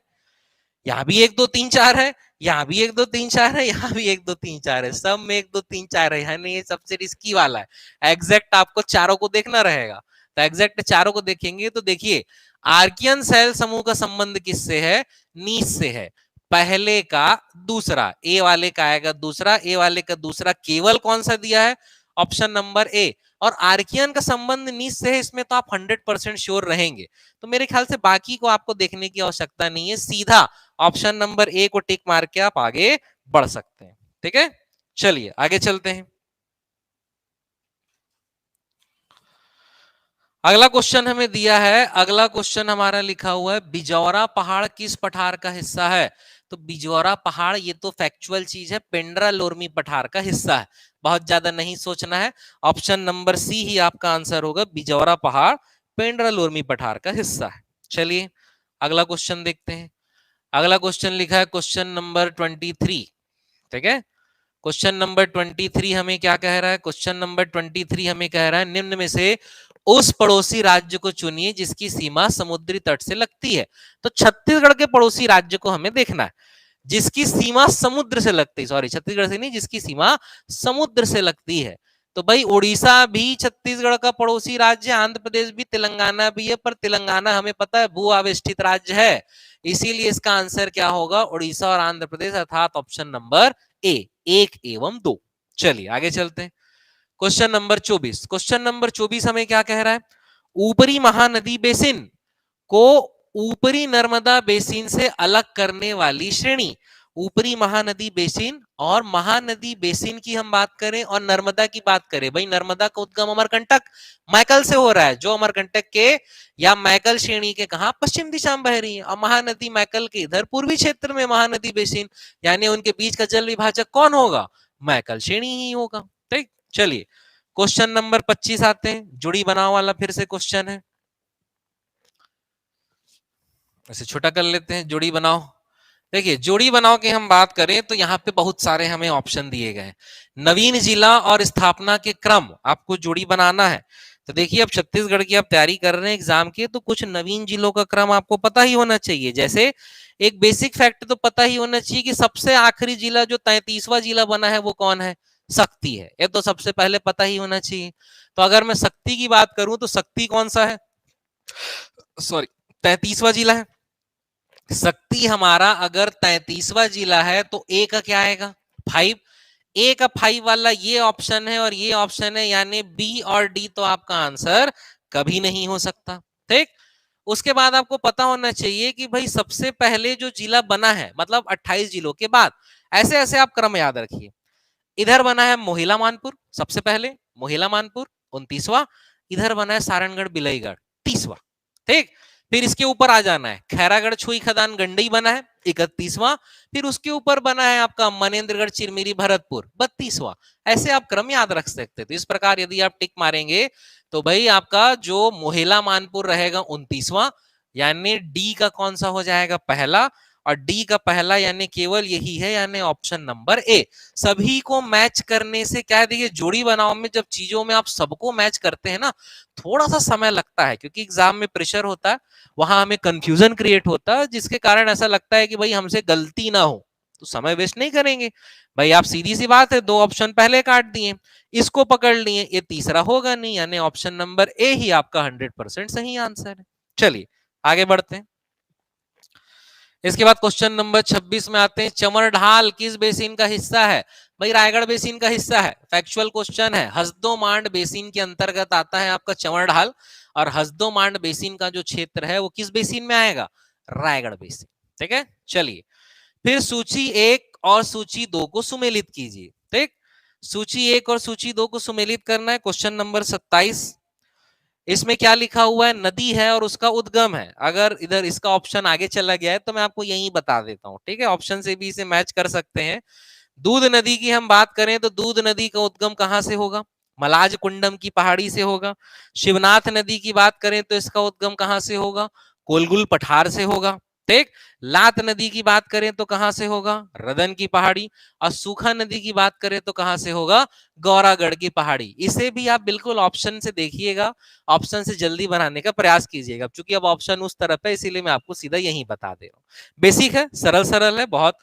यहाँ भी 1 2 3 4 है, यहाँ भी 1 2 3 4 है, यहाँ भी 1 2 3 4 है, सब में 1 2 3 4 है, यानी ये सबसे रिस्की वाला है। एग्जैक्ट आपको चारों को देखना रहेगा, तो एग्जैक्ट चारों को देखेंगे तो देखिए आर्कियन सेल समूह का संबंध किससे है? नीस से है। पहले का दूसरा, ए वाले का आएगा दूसरा, ए वाले का दूसरा, केवल कौन सा दिया है? Option number A. और आर्कियन का संबंध नीस से है, इसमें तो आप 100% श्योर रहेंगे, तो मेरे ख्याल से बाकी को आपको देखने की आवश्यकता नहीं है, सीधा ऑप्शन नंबर ए को टिक मार के आप आगे बढ़ सकते हैं। ठीक है, चलिए आगे चलते हैं। अगला क्वेश्चन हमें दिया है, अगला क्वेश्चन हमारा लिखा हुआ है बिजौरा पहाड़ किस पठार का हिस्सा है। तो बिजौरा पहाड़ ये तो फैक्चुअल चीज है, पेंड्रा लोरमी पठार का हिस्सा है, बहुत ज्यादा नहीं सोचना है। ऑप्शन नंबर सी ही आपका आंसर होगा, बिजौरा पहाड़ पेंड्रा लोरमी पठार का हिस्सा है। चलिए अगला क्वेश्चन देखते हैं। अगला क्वेश्चन लिखा है क्वेश्चन नंबर 23। ठीक है, क्वेश्चन नंबर 23 हमें क्या कह रहा है, क्वेश्चन नंबर 23 हमें कह रहा है निम्न में से उस पड़ोसी राज्य को चुनिए जिसकी सीमा समुद्री तट से लगती है। तो छत्तीसगढ़ के पड़ोसी राज्य को हमें देखना है जिसकी सीमा समुद्र से लगती है, सॉरी छत्तीसगढ़ से नहीं, जिसकी सीमा समुद्र से लगती है। तो भाई उड़ीसा भी छत्तीसगढ़ का पड़ोसी राज्य, आंध्र प्रदेश भी, तेलंगाना भी है, पर तेलंगाना हमें पता है भू आवेष्टित राज्य है, इसीलिए इसका आंसर क्या होगा, उड़ीसा और आंध्र प्रदेश, अर्थात ऑप्शन नंबर ए, 1 एवं 2। चलिए आगे चलते हैं। क्वेश्चन नंबर 24, क्वेश्चन नंबर 24 हमें क्या कह रहा है, ऊपरी महानदी बेसिन को ऊपरी नर्मदा बेसिन से अलग करने वाली श्रेणी। ऊपरी महानदी बेसिन और महानदी बेसिन की हम बात करें और नर्मदा की बात करें, भाई नर्मदा का उद्गम अमरकंटक मैकल से हो रहा है, जो अमरकंटक के या मैकल श्रेणी के कहा पश्चिम दिशा में बह रही है, और महानदी मैकल के इधर पूर्वी क्षेत्र में महानदी बेसिन, यानी उनके बीच का जल विभाजक कौन होगा, मैकल श्रेणी ही होगा। ठीक, चलिए क्वेश्चन नंबर 25 आते हैं, जुड़ी बनाओ वाला फिर से क्वेश्चन है, ऐसे छोटा कर लेते हैं, जोड़ी बनाओ। देखिए जोड़ी बनाओ की हम बात करें तो यहाँ पे बहुत सारे हमें ऑप्शन दिए गए, नवीन जिला और स्थापना के क्रम आपको जोड़ी बनाना है। तो देखिए अब छत्तीसगढ़ की आप तैयारी कर रहे हैं एग्जाम की, तो कुछ नवीन जिलों का क्रम आपको पता ही होना चाहिए। जैसे एक बेसिक फैक्ट तो पता ही होना चाहिए कि सबसे आखिरी जिला जो 33वां जिला बना है वो कौन है, शक्ति है, ये तो सबसे पहले पता ही होना चाहिए। तो अगर मैं शक्ति की बात करूं तो शक्ति कौन सा है, सॉरी 33वां जिला है। शक्ति हमारा अगर 33वां जिला है तो ए का क्या आएगा, 5, ए का 5 वाला ये ऑप्शन है और ये ऑप्शन है, यानी बी और डी तो आपका आंसर कभी नहीं हो सकता। ठीक, उसके बाद आपको पता होना चाहिए कि भाई सबसे पहले जो जिला बना है, मतलब 28 जिलों के बाद, ऐसे ऐसे आप क्रम याद रखिए। इधर बना है मोहिला मानपुर सबसे पहले, मोहिला मानपुर 29वां, इधर बना है सारंगढ़ बिलईगढ़ 30वां। ठीक, फिर इसके ऊपर आ जाना है खैरागढ़ छुई खदान गंडई बना है 31वां, फिर उसके ऊपर बना है आपका मनेन्द्रगढ़ चिरमिरी भरतपुर 32वां। ऐसे आप क्रम याद रख सकते। तो इस प्रकार यदि आप टिक मारेंगे तो भाई आपका जो मोहिला मानपुर रहेगा 29वां, यानी डी का कौन सा हो जाएगा, पहला, और डी का पहला यानी केवल यही है, यानी ऑप्शन नंबर ए। सभी को मैच करने से क्या है, देखिए जोड़ी बनाओ में जब चीजों में आप सबको मैच करते हैं ना, थोड़ा सा समय लगता है, क्योंकि एग्जाम में प्रेशर होता है, वहां हमें कंफ्यूजन क्रिएट होता है, जिसके कारण ऐसा लगता है कि भाई हमसे गलती ना हो, तो समय वेस्ट नहीं करेंगे भाई। आप सीधी सी बात है, 2 ऑप्शन पहले काट दिए, इसको पकड़ लिए, ये तीसरा होगा नहीं, यानी ऑप्शन नंबर ए ही आपका 100% सही आंसर है। चलिए आगे बढ़ते हैं। इसके बाद क्वेश्चन नंबर 26 में आते हैं, चमर ढाल किस बेसिन का हिस्सा है, भाई रायगढ़ बेसिन का हिस्सा है, फैक्चुअल क्वेश्चन है। हसदो मांड बेसिन के अंतर्गत आता है आपका चमर ढाल, और हसदो मांड बेसिन का जो क्षेत्र है वो किस बेसिन में आएगा, रायगढ़ बेसिन। ठीक है, चलिए फिर सूची 1 और सूची 2 को सुमेलित कीजिए। ठीक, सूची 1 और सूची 2 को सुमेलित करना है। क्वेश्चन नंबर 27, इसमें क्या लिखा हुआ है, नदी है और उसका उद्गम है। अगर इधर इसका ऑप्शन आगे चला गया है तो मैं आपको यही बता देता हूं, ठीक है, ऑप्शन से भी इसे मैच कर सकते हैं। दूध नदी की हम बात करें तो दूध नदी का उद्गम कहां से होगा, मलाज कुंडम की पहाड़ी से होगा। शिवनाथ नदी की बात करें तो इसका उद्गम कहां से होगा, कोलगुल पठार से होगा। ठीक, लात नदी की बात करें तो कहां से होगा, रदन की पहाड़ी, और सूखा नदी की बात करें तो कहां से होगा, गौरागढ़ की पहाड़ी। इसे भी आप बिल्कुल ऑप्शन से देखिएगा, ऑप्शन से जल्दी बनाने का प्रयास कीजिएगा, क्योंकि अब ऑप्शन उस तरफ है, इसीलिए मैं आपको सीधा यही बता दे रहा हूँ। बेसिक है, सरल सरल है, बहुत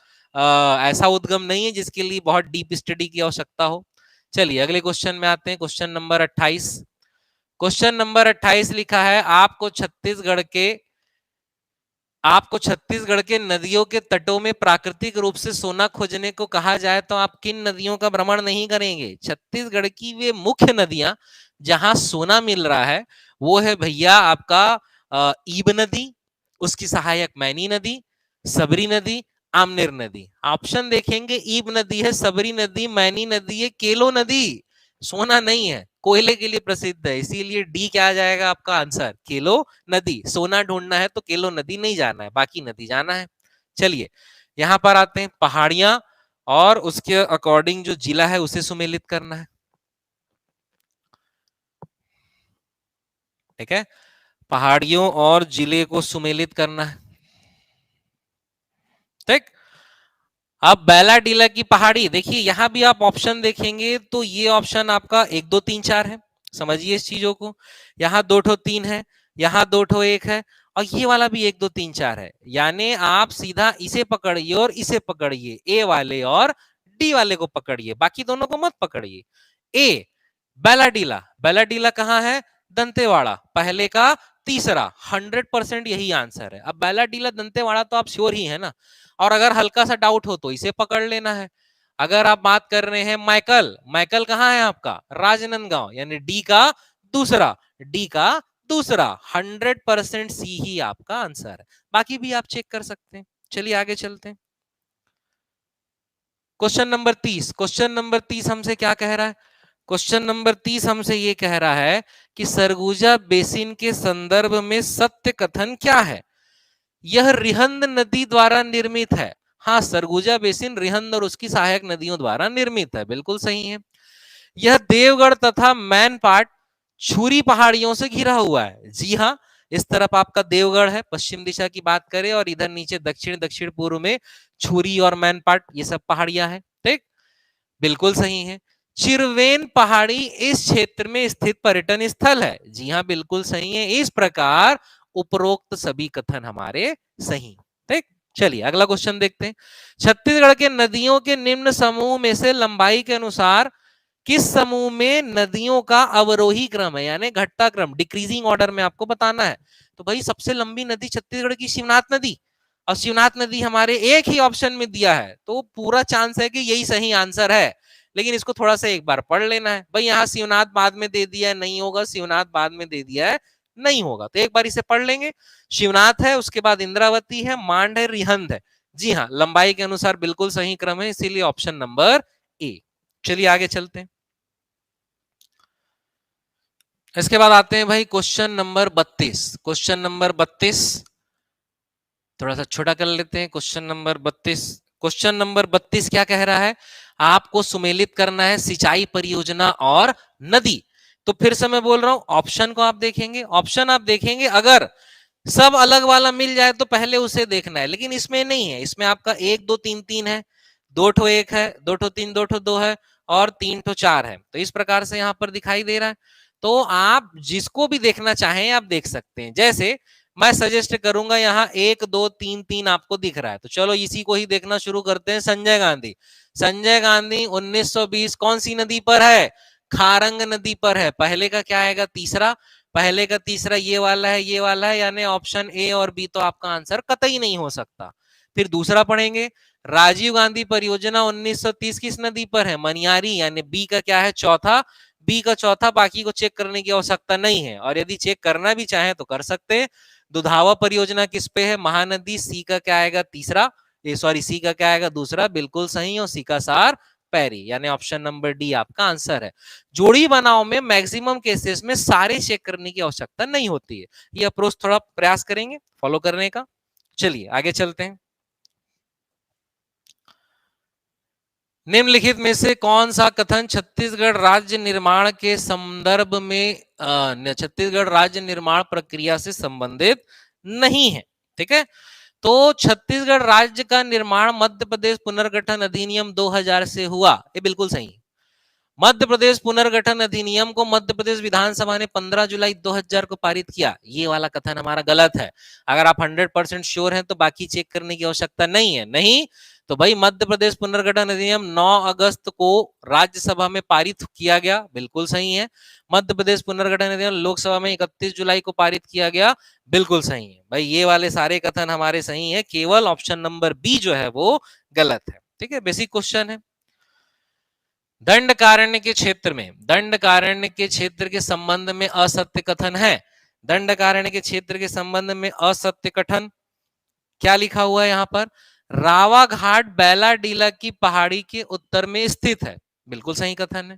ऐसा उद्गम नहीं है जिसके लिए बहुत डीप स्टडी की आवश्यकता हो। चलिए अगले क्वेश्चन में आते हैं, क्वेश्चन नंबर 28। क्वेश्चन नंबर 28 लिखा है, आपको छत्तीसगढ़ के नदियों के तटों में प्राकृतिक रूप से सोना खोजने को कहा जाए तो आप किन नदियों का भ्रमण नहीं करेंगे। छत्तीसगढ़ की वे मुख्य नदियां जहां सोना मिल रहा है वो है भैया आपका ईब नदी, उसकी सहायक मैनी नदी, सबरी नदी, आमनेर नदी। ऑप्शन देखेंगे, ईब नदी है, सबरी नदी, मैनी नदी है, केलो नदी। सोना नहीं है, कोयले के लिए प्रसिद्ध है, इसीलिए डी क्या आ जाएगा आपका आंसर, केलो नदी। सोना ढूंढना है तो केलो नदी नहीं जाना है, बाकी नदी जाना है। चलिए यहां पर आते हैं, पहाड़ियां और उसके अकॉर्डिंग जो जिला है उसे सुमेलित करना है। ठीक है, पहाड़ियों और जिले को सुमेलित करना है। ठीक, अब बैलाडीला की पहाड़ी देखिए, यहां भी आप ऑप्शन देखेंगे तो ये ऑप्शन आपका 1 2 3 4 है, समझिए इस चीजों को। यहाँ 2 ठो 3 है, यहाँ 2 ठो 1 है, और ये वाला भी 1 2 3 4 है। यानी आप सीधा इसे पकड़िए और इसे पकड़िए, ए वाले और डी वाले को पकड़िए, बाकी दोनों को मत पकड़िए। ए बैलाडीला, बैलाडीला कहाँ है, दंतेवाड़ा, पहले का तीसरा, 100% यही आंसर है। अब बैलाडीला दंतेवाड़ा तो आप श्योर ही है ना, और अगर हल्का सा डाउट हो तो इसे पकड़ लेना है। अगर आप बात कर रहे हैं माइकल, माइकल कहाँ है आपका, राजनांदगांव, यानी डी का दूसरा, डी का दूसरा, 100% सी ही आपका आंसर है। बाकी भी आप चेक कर सकते हैं। चलिए आगे चलते हैं। क्वेश्चन नंबर 30, क्वेश्चन नंबर 30 हमसे क्या कह रहा है, क्वेश्चन नंबर 30 हमसे ये कह रहा है कि सरगुजा बेसिन के संदर्भ में सत्य कथन क्या है। यह रिहंद नदी द्वारा निर्मित है। हाँ, सरगुजा बेसिन रिहंद और उसकी सहायक नदियों द्वारा निर्मित है, बिल्कुल सही है। यह देवगढ़ तथा मैनपाट छुरी पहाड़ियों से घिरा हुआ है। जी हाँ, इस तरफ आपका देवगढ़ है, पश्चिम दिशा की बात करें, और इधर नीचे दक्षिण दक्षिण पूर्व में छुरी और मैनपाट, ये सब पहाड़ियां हैं। ठीक, बिल्कुल सही है। चिरवेन पहाड़ी इस क्षेत्र में स्थित पर्यटन स्थल है। जी हाँ, बिल्कुल सही है। इस प्रकार उपरोक्त सभी कथन हमारे सही। ठीक, चलिए अगला क्वेश्चन देखते हैं। छत्तीसगढ़ के नदियों के निम्न समूह में से लंबाई के अनुसार किस समूह में नदियों का अवरोही क्रम है, यानी घटता क्रम, डिक्रीजिंग ऑर्डर में आपको बताना है। तो भाई सबसे लंबी नदी छत्तीसगढ़ की शिवनाथ नदी, और शिवनाथ नदी हमारे एक ही ऑप्शन में दिया है, तो पूरा चांस है कि यही सही आंसर है। लेकिन इसको थोड़ा सा एक बार पढ़ लेना है भाई, यहाँ शिवनाथ बाद में दे दिया है, नहीं होगा, शिवनाथ बाद में दे दिया है, नहीं होगा, तो एक बार इसे पढ़ लेंगे। शिवनाथ है, उसके बाद इंद्रावती है, मांड है, रिहंद है। जी हाँ, लंबाई के अनुसार बिल्कुल सही क्रम है, इसीलिए ऑप्शन नंबर ए। चलिए आगे चलते हैं। इसके बाद आते हैं भाई क्वेश्चन नंबर 32। क्वेश्चन नंबर 32 थोड़ा सा छोटा कर लेते हैं। क्वेश्चन नंबर 32, क्वेश्चन नंबर 32 क्या कह रहा है, आपको सुमेलित करना है सिंचाई परियोजना और नदी। तो फिर से मैं बोल रहा हूं, ऑप्शन को आप देखेंगे, ऑप्शन आप देखेंगे, अगर सब अलग वाला मिल जाए तो पहले उसे देखना है, लेकिन इसमें नहीं है। इसमें आपका 1 2 3 3 है, 2 ठो 1 है, 2 ठो 3 2 ठो 2 है, और 3 ठो 4 है। तो इस प्रकार से यहां पर दिखाई दे रहा है। तो आप जिसको भी देखना चाहें आप देख सकते हैं। जैसे मैं सजेस्ट करूंगा, यहाँ 1 2 3 3 आपको दिख रहा है, तो चलो इसी को ही देखना शुरू करते हैं। संजय गांधी, संजय गांधी 1920 कौन सी नदी पर है, खारंग नदी पर है। पहले का क्या आएगा, तीसरा, पहले का तीसरा ये वाला है, ये वाला है, यानी ऑप्शन ए और बी तो आपका आंसर कतई नहीं हो सकता। फिर दूसरा पढ़ेंगे, राजीव गांधी परियोजना 1930 किस नदी पर है, मनियारी, यानी बी का क्या है, चौथा, बी का चौथा। बाकी को चेक करने की आवश्यकता नहीं है, और यदि चेक करना भी चाहे तो कर सकते हैं। दुधावा परियोजना किस पे है, महानदी, सी का क्या आएगा, तीसरा, सॉरी सी का क्या आएगा, दूसरा, बिल्कुल सही, और सी का सार पैरी, यानी ऑप्शन नंबर डी आपका आंसर है। जोड़ी बनाओ में मैक्सिमम केसेस में सारे चेक करने की आवश्यकता नहीं होती है। ये अप्रोच थोड़ा प्रयास करेंगे फॉलो करने का। चलिए आगे चलते हैं। निम्नलिखित में से कौन सा कथन छत्तीसगढ़ राज्य निर्माण के संदर्भ में छत्तीसगढ़ राज्य निर्माण प्रक्रिया से संबंधित नहीं है। ठीक है, तो छत्तीसगढ़ राज्य का निर्माण मध्य प्रदेश पुनर्गठन अधिनियम 2000 से हुआ, ये बिल्कुल सही है। मध्य प्रदेश पुनर्गठन अधिनियम को मध्य प्रदेश विधानसभा ने 15 जुलाई 2000 को पारित किया, ये वाला कथन हमारा गलत है। अगर आप 100% श्योर हैं तो बाकी चेक करने की आवश्यकता नहीं है। नहीं तो भाई, मध्य प्रदेश पुनर्गठन अधिनियम 9 अगस्त को राज्यसभा में पारित किया गया, बिल्कुल सही है। मध्य प्रदेश पुनर्गठन अधिनियम लोकसभा में 31 जुलाई को पारित किया गया, बिल्कुल सही है। भाई ये वाले सारे कथन हमारे सही है, केवल ऑप्शन नंबर बी जो है वो गलत है। ठीक है, बेसिक क्वेश्चन है। दंडकारण्य के क्षेत्र में, दंडकारण्य के क्षेत्र के संबंध में असत्य कथन है। दंडकारण्य के क्षेत्र के संबंध में असत्य कथन क्या लिखा हुआ है यहाँ पर, रावाघाट बैलाडीला की पहाड़ी के उत्तर में स्थित है, बिल्कुल सही कथन है।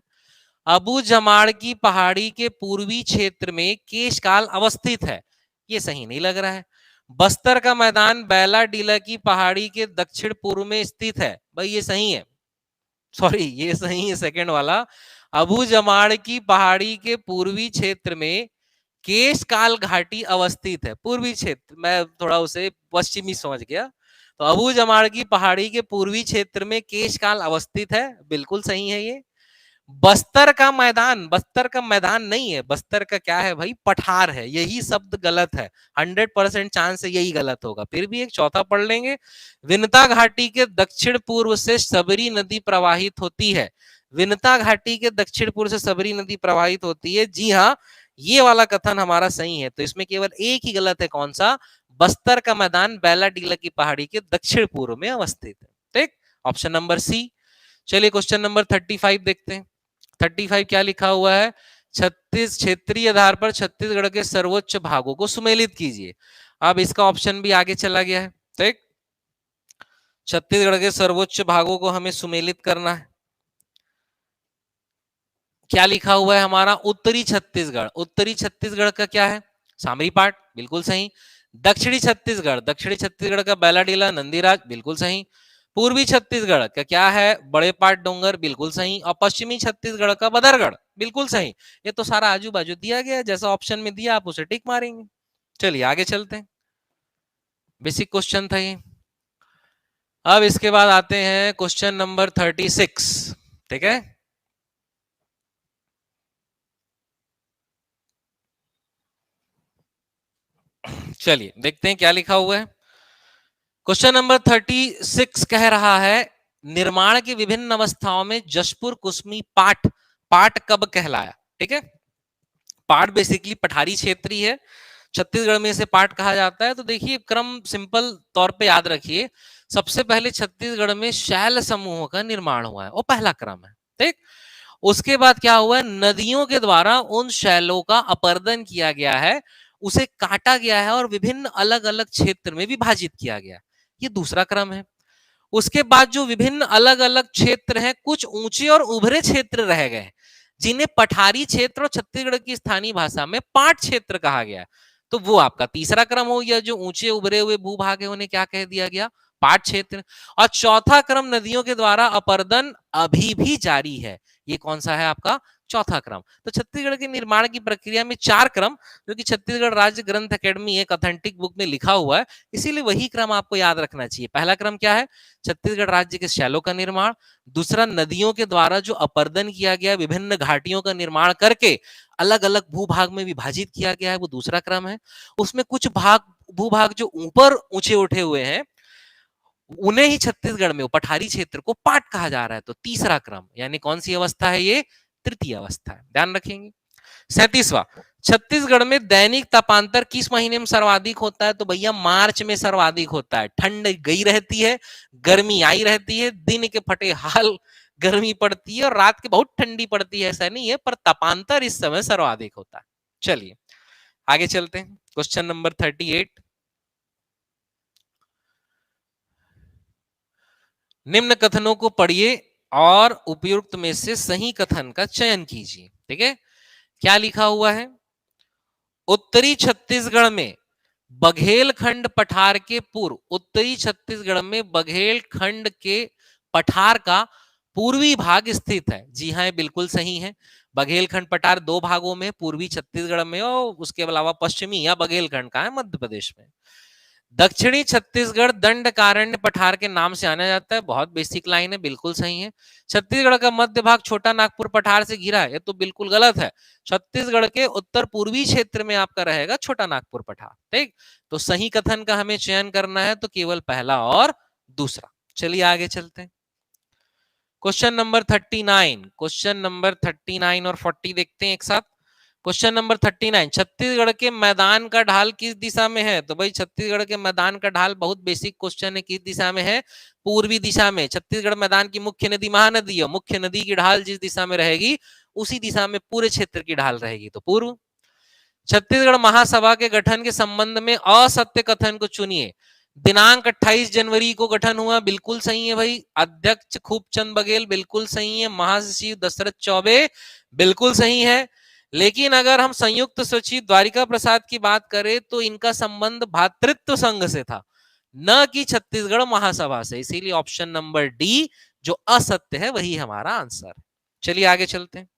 अबू जमाड़ की पहाड़ी के पूर्वी क्षेत्र में केशकाल अवस्थित है, ये सही नहीं लग रहा है। बस्तर का मैदान बैला डीला की पहाड़ी के दक्षिण पूर्व में स्थित है, भाई ये सही है, सॉरी ये सही है सेकंड वाला। अबू जमाड़ की पहाड़ी के पूर्वी क्षेत्र में केशकाल घाटी अवस्थित है, पूर्वी क्षेत्र, मैं थोड़ा उसे पश्चिमी समझ गया। तो अबू जमाड़ की पहाड़ी के पूर्वी क्षेत्र में केशकाल अवस्थित है, बिल्कुल सही है ये। बस्तर का मैदान नहीं है, बस्तर का क्या है भाई, पठार है, यही शब्द गलत है, 100% चांस है यही गलत होगा, फिर भी एक चौथा पढ़ लेंगे। विनता घाटी के दक्षिण पूर्व से सबरी नदी प्रवाहित होती है, विनता घाटी के दक्षिण पूर्व से सबरी नदी प्रवाहित होती है, जी हाँ, ये वाला कथन हमारा सही है। तो इसमें केवल एक ही गलत है, कौन सा, बस्तर का मैदान बैला डीला की पहाड़ी के दक्षिण पूर्व में अवस्थित है, ठीक, ऑप्शन नंबर सी। चलिए क्वेश्चन नंबर 35 देखते हैं। 35 क्या लिखा हुआ है, छत्तीस क्षेत्रीय आधार पर छत्तीसगढ़ के सर्वोच्च भागों को सुमेलित कीजिए। अब इसका ऑप्शन भी आगे चला गया है, ठीक, छत्तीसगढ़ के सर्वोच्च भागों को हमें सुमेलित करना है। क्या लिखा हुआ है हमारा, उत्तरी छत्तीसगढ़, उत्तरी छत्तीसगढ़ का क्या है, सामरी पाट, बिल्कुल सही। दक्षिणी छत्तीसगढ़, दक्षिणी छत्तीसगढ़ का बैलाडीला नंदीराज, बिल्कुल सही। पूर्वी छत्तीसगढ़ का क्या है, बड़े पाट डोंगर, बिल्कुल सही। और पश्चिमी छत्तीसगढ़ का बदरगढ़, बिल्कुल सही। ये तो सारा आजू बाजू दिया गया है, जैसा ऑप्शन में दिया आप उसे टिक मारेंगे। चलिए आगे चलते हैं, बेसिक क्वेश्चन था ये। अब इसके बाद आते हैं क्वेश्चन नंबर 36, ठीक है। चलिए देखते हैं क्या लिखा हुआ है। क्वेश्चन नंबर 36 कह रहा है, निर्माण की विभिन्न अवस्थाओं में जशपुर कुसमी पाट, पाट कब कहलाया, ठीक है। पाट बेसिकली पठारी क्षेत्र ही है, छत्तीसगढ़ में इसे पाट कहा जाता है। तो देखिए क्रम सिंपल तौर पे याद रखिए, सबसे पहले छत्तीसगढ़ में शैल समूहों का निर्माण हुआ है, वो पहला क्रम है, ठीक। उसके बाद क्या हुआ है, नदियों के द्वारा उन शैलों का अपर्दन किया गया है, उसे काटा गया है और विभिन्न अलग अलग क्षेत्र में विभाजित किया गया, ये दूसरा क्रम है। उसके बाद जो विभिन्न अलग अलग क्षेत्र हैं, कुछ ऊंचे और उभरे क्षेत्र रह गए, जिन्हें पठारी क्षेत्र और छत्तीसगढ़ की स्थानीय भाषा में पाट क्षेत्र कहा गया, तो वो आपका तीसरा क्रम हो गया। जो ऊंचे उभरे हुए भूभाग है उन्हें क्या कह दिया गया, पाट क्षेत्र। और चौथा क्रम नदियों के द्वारा अपर्दन अभी भी जारी है, ये कौन सा है आपका, चौथा क्रम। तो छत्तीसगढ़ के निर्माण की प्रक्रिया में 4 क्रम, जो कि छत्तीसगढ़ राज्य ग्रंथ अकेडमी एक ऑथेंटिक बुक में लिखा हुआ है, इसीलिए वही क्रम आपको याद रखना चाहिए। पहला क्रम क्या है, छत्तीसगढ़ राज्य के शैलों का निर्माण। दूसरा, नदियों के द्वारा जो अपर्दन किया गया, विभिन्न घाटियों का निर्माण करके अलग अलग भूभाग में विभाजित किया गया है, वो दूसरा क्रम है। उसमें कुछ भूभाग जो ऊपर ऊंचे उठे हुए हैं, उन्हें ही छत्तीसगढ़ में पठारी क्षेत्र को पाट कहा जा रहा है, तो तीसरा क्रम, यानी कौन सी अवस्था है ये, तृतीय अवस्था है, ध्यान रखेंगे। 37वां, छत्तीसगढ़ में दैनिक तापांतर किस महीने में सर्वाधिक होता है, तो भैया मार्च में सर्वाधिक होता है। ठंड गई रहती है, गर्मी आई रहती है, दिन के फटे हाल गर्मी पड़ती है और रात के बहुत ठंडी पड़ती है, ऐसा नहीं है, पर तापांतर इस समय सर्वाधिक होता है। चलिए आगे चलते हैं, क्वेश्चन नंबर 38। निम्न कथनों को पढ़िए और उपयुक्त में से सही कथन का चयन कीजिए, ठीक है। क्या लिखा हुआ है, उत्तरी छत्तीसगढ़ में बघेल खंड पठार के पूर्व, उत्तरी छत्तीसगढ़ में बघेल खंड के पठार का पूर्वी भाग स्थित है, जी हाँ बिल्कुल सही है। बघेलखंड पठार 2 भागों में, पूर्वी छत्तीसगढ़ में और उसके अलावा पश्चिमी या बघेलखंड का है मध्य प्रदेश में। दक्षिणी छत्तीसगढ़ दंडकारण्य पठार के नाम से आना जाता है, बहुत बेसिक लाइन है, बिल्कुल सही है। छत्तीसगढ़ का मध्य भाग छोटा नागपुर पठार से घिरा है, ये तो बिल्कुल गलत है। छत्तीसगढ़ के उत्तर पूर्वी क्षेत्र में आपका रहेगा छोटा नागपुर पठार, ठीक। तो सही कथन का हमें चयन करना है, तो केवल पहला और दूसरा। चलिए आगे चलते हैं, क्वेश्चन नंबर 39, क्वेश्चन नंबर 39 और 40 देखते हैं एक साथ। क्वेश्चन नंबर 39, छत्तीसगढ़ के मैदान का ढाल किस दिशा में है, तो भाई छत्तीसगढ़ के मैदान का ढाल बहुत बेसिक क्वेश्चन है, किस दिशा में है, पूर्वी दिशा में। छत्तीसगढ़ मैदान की मुख्य नदी महानदी है, मुख्य नदी की ढाल जिस दिशा में रहेगी उसी दिशा में पूरे क्षेत्र की ढाल रहेगी, तो पूर्व। छत्तीसगढ़ महासभा के गठन के संबंध में असत्य कथन को चुनिए। दिनांक 28 जनवरी को गठन हुआ, बिल्कुल सही है भाई। अध्यक्ष खूबचंद बघेल, बिल्कुल सही है। महासचिव दशरथ चौबे, बिल्कुल सही है। लेकिन अगर हम संयुक्त सचिव द्वारिका प्रसाद की बात करें तो इनका संबंध भातृत्व संघ से था, न कि छत्तीसगढ़ महासभा से। इसीलिए ऑप्शन नंबर डी जो असत्य है वही हमारा आंसर। चलिए आगे चलते हैं।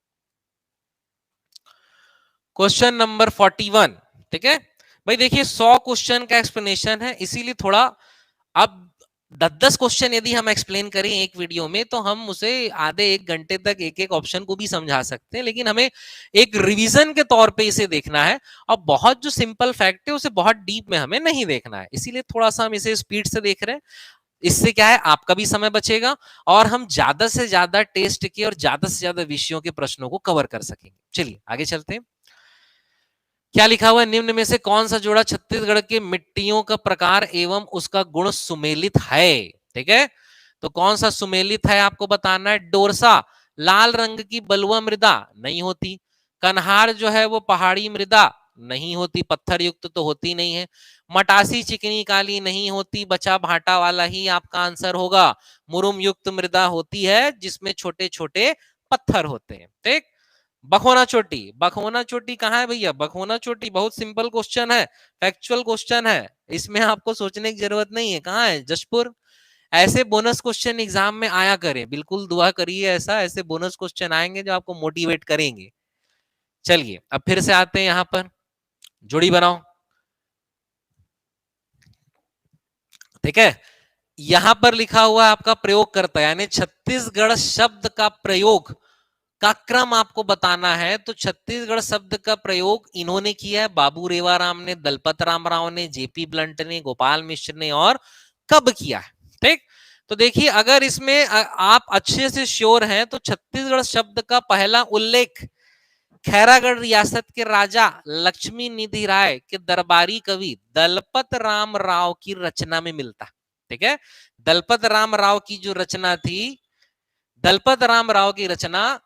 क्वेश्चन नंबर 41, ठीक है भाई। देखिए 100 क्वेश्चन का एक्सप्लेनेशन है, इसीलिए थोड़ा अब 10-10 क्वेश्चन यदि हम एक्सप्लेन करें एक वीडियो में तो हम उसे आधे एक घंटे तक एक एक ऑप्शन को भी समझा सकते हैं, लेकिन हमें एक रिवीजन के तौर पे इसे देखना है। और बहुत जो सिंपल फैक्ट है उसे बहुत डीप में हमें नहीं देखना है, इसीलिए थोड़ा सा हम इसे स्पीड से देख रहे हैं। इससे क्या है, आपका भी समय बचेगा और हम ज्यादा से ज्यादा टेस्ट के और ज्यादा से ज्यादा विषयों के प्रश्नों को कवर कर सकेंगे। चलिए आगे चलते हैं। क्या लिखा हुआ है, निम्न में से कौन सा जोड़ा छत्तीसगढ़ के मिट्टियों का प्रकार एवं उसका गुण सुमेलित है? ठीक है, तो कौन सा सुमेलित है आपको बताना है। डोरसा लाल रंग की बलुआ मृदा नहीं होती। कन्हार जो है वो पहाड़ी मृदा नहीं होती, पत्थर युक्त तो होती नहीं है। मटासी चिकनी काली नहीं होती, बचा भाटा वाला ही आपका आंसर होगा। मुरुम युक्त मृदा होती है जिसमें छोटे छोटे पत्थर होते हैं। ठीक। बखोना चोटी, बखोना चोटी कहाँ है भैया? बखोना चोटी बहुत सिंपल क्वेश्चन है, फैक्चुअल क्वेश्चन है, इसमें आपको सोचने की जरूरत नहीं है। कहाँ है? जशपुर। ऐसे बोनस क्वेश्चन एग्जाम में आया करें, बिल्कुल दुआ करिए ऐसा, ऐसे बोनस क्वेश्चन आएंगे जो आपको मोटिवेट करेंगे। चलिए अब फिर से आते हैं यहां पर, जोड़ी बनाओ। ठीक है, यहां पर लिखा हुआ है आपका प्रयोगकर्ता, यानी छत्तीसगढ़ शब्द का प्रयोग का क्रम आपको बताना है। तो छत्तीसगढ़ शब्द का प्रयोग इन्होंने किया है, बाबू रेवाराम ने, दलपत राम राव ने, जेपी ब्लंट ने, गोपाल मिश्र ने, और कब किया है। ठीक। तो देखिए अगर इसमें आप अच्छे से श्योर हैं तो छत्तीसगढ़ शब्द का पहला उल्लेख खैरागढ़ रियासत के राजा लक्ष्मी निधि राय के दरबारी कवि दलपत राम राव की रचना में मिलता। ठीक है, दलपत राम राव की जो रचना थी, दलपत राम राव की रचना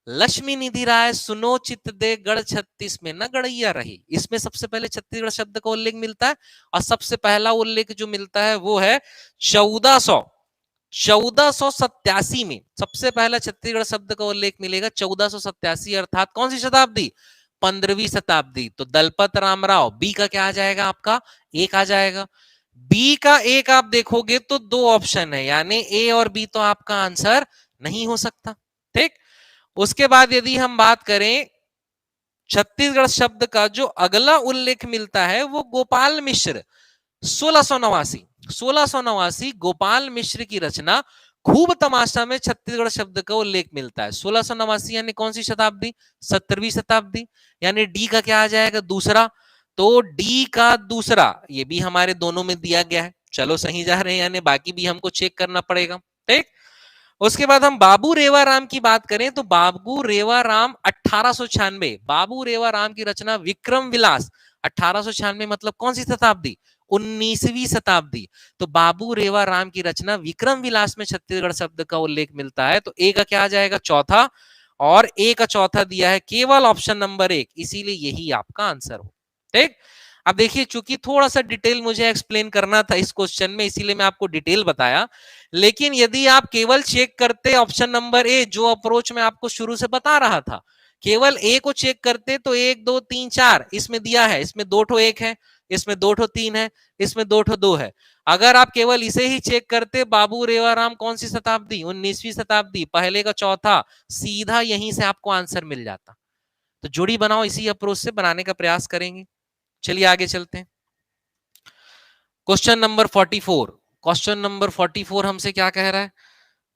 लक्ष्मी निधि राय सुनो चित दे गढ़ छत्तीस में न गड़ैया रही, इसमें सबसे पहले छत्तीसगढ़ शब्द का उल्लेख मिलता है। और सबसे पहला उल्लेख जो मिलता है वो है 1487 में सबसे पहला छत्तीसगढ़ शब्द का उल्लेख मिलेगा 1487, अर्थात कौन सी शताब्दी? 15वीं शताब्दी। तो दलपत राम राव, बी का क्या आ जाएगा आपका? एक आ जाएगा। बी का एक आप देखोगे तो दो ऑप्शन है, यानी ए और बी तो आपका आंसर नहीं हो सकता। ठीक। उसके बाद यदि हम बात करें छत्तीसगढ़ शब्द का जो अगला उल्लेख मिलता है वो गोपाल मिश्र 1689 गोपाल मिश्र की रचना खूब तमाशा में छत्तीसगढ़ शब्द का उल्लेख मिलता है। 1689 यानी कौन सी शताब्दी? 17वीं शताब्दी। यानी डी का क्या आ जाएगा? दूसरा। तो डी का दूसरा, ये भी हमारे दोनों में दिया गया है, चलो सही जा रहे हैं, यानी बाकी भी हमको चेक करना पड़ेगा। ठीक। उसके बाद हम बाबू रेवाराम की बात करें तो बाबू रेवाराम 1896, बाबू रेवाराम की रचना विक्रम विलास 1896, मतलब कौन सी शताब्दी? 19वीं शताब्दी। तो बाबू रेवाराम की रचना विक्रम विलास में छत्तीसगढ़ शब्द का उल्लेख मिलता है। तो ए का क्या आ जाएगा? चौथा। और ए का चौथा दिया है केवल ऑप्शन नंबर 1, इसीलिए यही आपका आंसर हो। ठीक। अब देखिए चूंकि थोड़ा सा डिटेल मुझे एक्सप्लेन करना था इस क्वेश्चन में, इसीलिए मैं आपको डिटेल बताया। लेकिन यदि आप केवल चेक करते ऑप्शन नंबर ए, जो अप्रोच मैं आपको शुरू से बता रहा था, केवल ए को चेक करते तो 1 2 3 4 इसमें दिया है, इसमें 2 ठो 1 है, इसमें 2 ठो 3 है, इसमें 2 ठो 2 है। अगर आप केवल इसे ही चेक करते, बाबू रेवाराम कौन सी शताब्दी? 19वीं शताब्दी, पहले का चौथा, सीधा यहीं से आपको आंसर मिल जाता। तो जोड़ी बनाओ, इसी अप्रोच से बनाने का प्रयास करेंगे। चलिए आगे चलते हैं। क्वेश्चन नंबर 44, क्वेश्चन नंबर 44 हमसे क्या कह रहा है?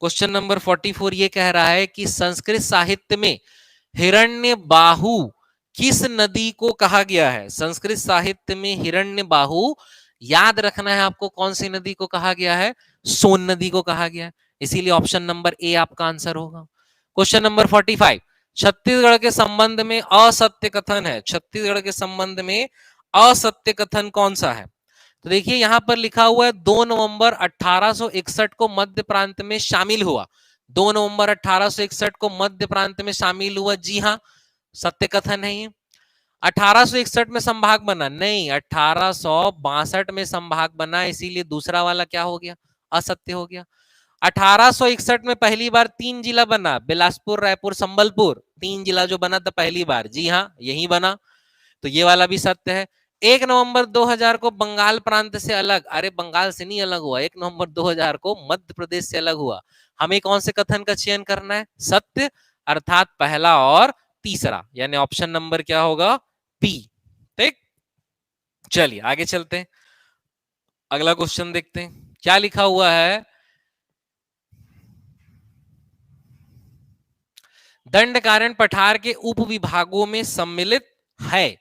क्वेश्चन नंबर 44 ये कह रहा है कि संस्कृत साहित्य में हिरण्यबाहु किस नदी को कहा गया है? संस्कृत साहित्य में हिरण्यबाहु, याद रखना है आपको, कौन सी नदी को कहा गया है? सोन नदी को कहा गया है, इसीलिए ऑप्शन नंबर ए आपका आंसर होगा। क्वेश्चन नंबर 45, छत्तीसगढ़ के संबंध में असत्य कथन है, छत्तीसगढ़ के संबंध में असत्य कथन कौन सा है? तो देखिए यहां पर लिखा हुआ है 2 नवंबर 1861 को मध्य प्रांत में शामिल हुआ। 2 नवंबर 1861 को मध्य प्रांत में शामिल हुआ, जी हां, सत्य कथन है ये। 1861 में संभाग बना नहीं, 1862 में संभाग बना, इसीलिए दूसरा वाला क्या हो गया, असत्य हो गया। 1861 में पहली बार 3 जिला बना, बिलासपुर, रायपुर, संबलपुर, 3 जिला जो बना था पहली बार, जी हाँ यही बना, तो ये वाला भी सत्य है। 1 नवंबर 2000 को बंगाल प्रांत से अलग, अरे बंगाल से नहीं अलग हुआ, 1 नवंबर 2000 को मध्य प्रदेश से अलग हुआ। हमें कौन से कथन का चयन करना है, सत्य, अर्थात पहला और तीसरा, यानी ऑप्शन नंबर क्या होगा, बी। ठीक, चलिए आगे चलते हैं, अगला क्वेश्चन देखते हैं क्या लिखा हुआ है। दंडकारण्य पठार के उप विभागों में सम्मिलित है।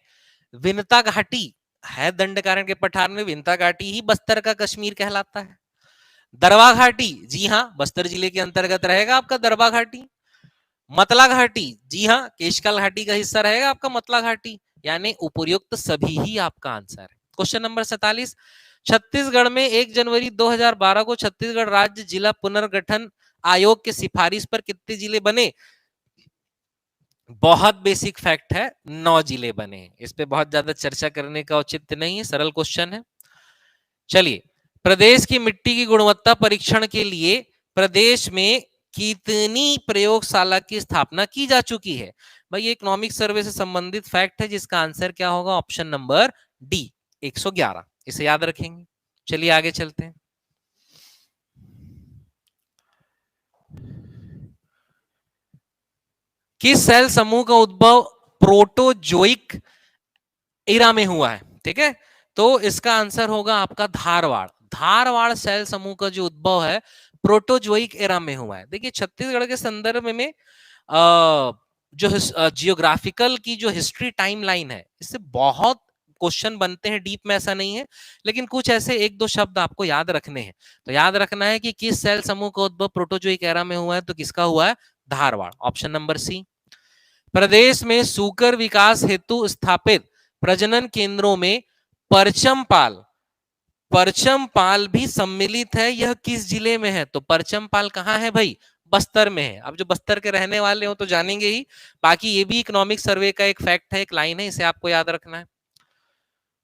विनता घाटी है दंडकारण्य के पठार में, विनता घाटी ही बस्तर का कश्मीर कहलाता है। दरवा घाटी, जी हाँ बस्तर जिले के अंतर्गत रहेगा आपका दरवा घाटी। मतला घाटी, जी हाँ केशकाल घाटी का हिस्सा रहेगा आपका मतला घाटी, यानी उपर्युक्त सभी ही आपका आंसर है। क्वेश्चन नंबर 47, छत्तीसगढ़ में 1 जनवरी 2012 को छत्तीसगढ़ राज्य जिला पुनर्गठन आयोग के सिफारिश पर कितने जिले बने। बहुत बेसिक फैक्ट है, 9 जिले बने, इस पे बहुत ज्यादा चर्चा करने का औचित्य नहीं है, सरल क्वेश्चन है। चलिए, प्रदेश की मिट्टी की गुणवत्ता परीक्षण के लिए प्रदेश में कितनी प्रयोगशाला की स्थापना की जा चुकी है। भाई ये इकोनॉमिक सर्वे से संबंधित फैक्ट है, जिसका आंसर क्या होगा, ऑप्शन नंबर डी 111, इसे याद रखेंगे। चलिए आगे चलते हैं। किस सेल समूह का उद्भव प्रोटोजोइक एरा में हुआ है, ठीक है, तो इसका आंसर होगा आपका धारवाड़। धारवाड़ सेल समूह का जो उद्भव है प्रोटोजोइक एरा में हुआ है। देखिए छत्तीसगढ़ के संदर्भ में जो जियोग्राफिकल की जो हिस्ट्री टाइमलाइन है, इससे बहुत क्वेश्चन बनते हैं, डीप में ऐसा नहीं है, लेकिन कुछ ऐसे एक दो शब्द आपको याद रखने हैं। तो याद रखना है कि किस सेल समूह का उद्भव प्रोटोजोइक एरा में हुआ है, तो किसका हुआ है, धारवाड़, ऑप्शन नंबर सी। प्रदेश में सूकर विकास हेतु स्थापित प्रजनन केंद्रों में परचमपाल, परचमपाल भी सम्मिलित है, यह किस जिले में है, तो परचमपाल कहां है भाई, बस्तर में है। अब जो बस्तर के रहने वाले हो तो जानेंगे ही, बाकी ये भी इकोनॉमिक सर्वे का एक फैक्ट है, एक लाइन है, इसे आपको याद रखना है।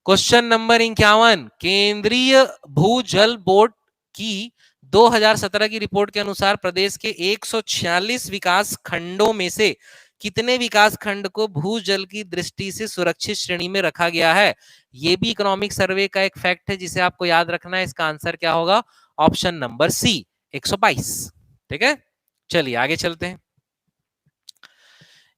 क्वेश्चन नंबर 51, केंद्रीय भूजल बोर्ड की 2017 की रिपोर्ट के अनुसार प्रदेश के 146 विकास खंडों में से कितने विकास खंड को भूजल की दृष्टि से सुरक्षित श्रेणी में रखा गया है। यह भी इकोनॉमिक सर्वे का एक फैक्ट है, जिसे आपको याद रखना है। इसका आंसर क्या होगा, ऑप्शन नंबर सी 122। ठीक है, चलिए आगे चलते हैं।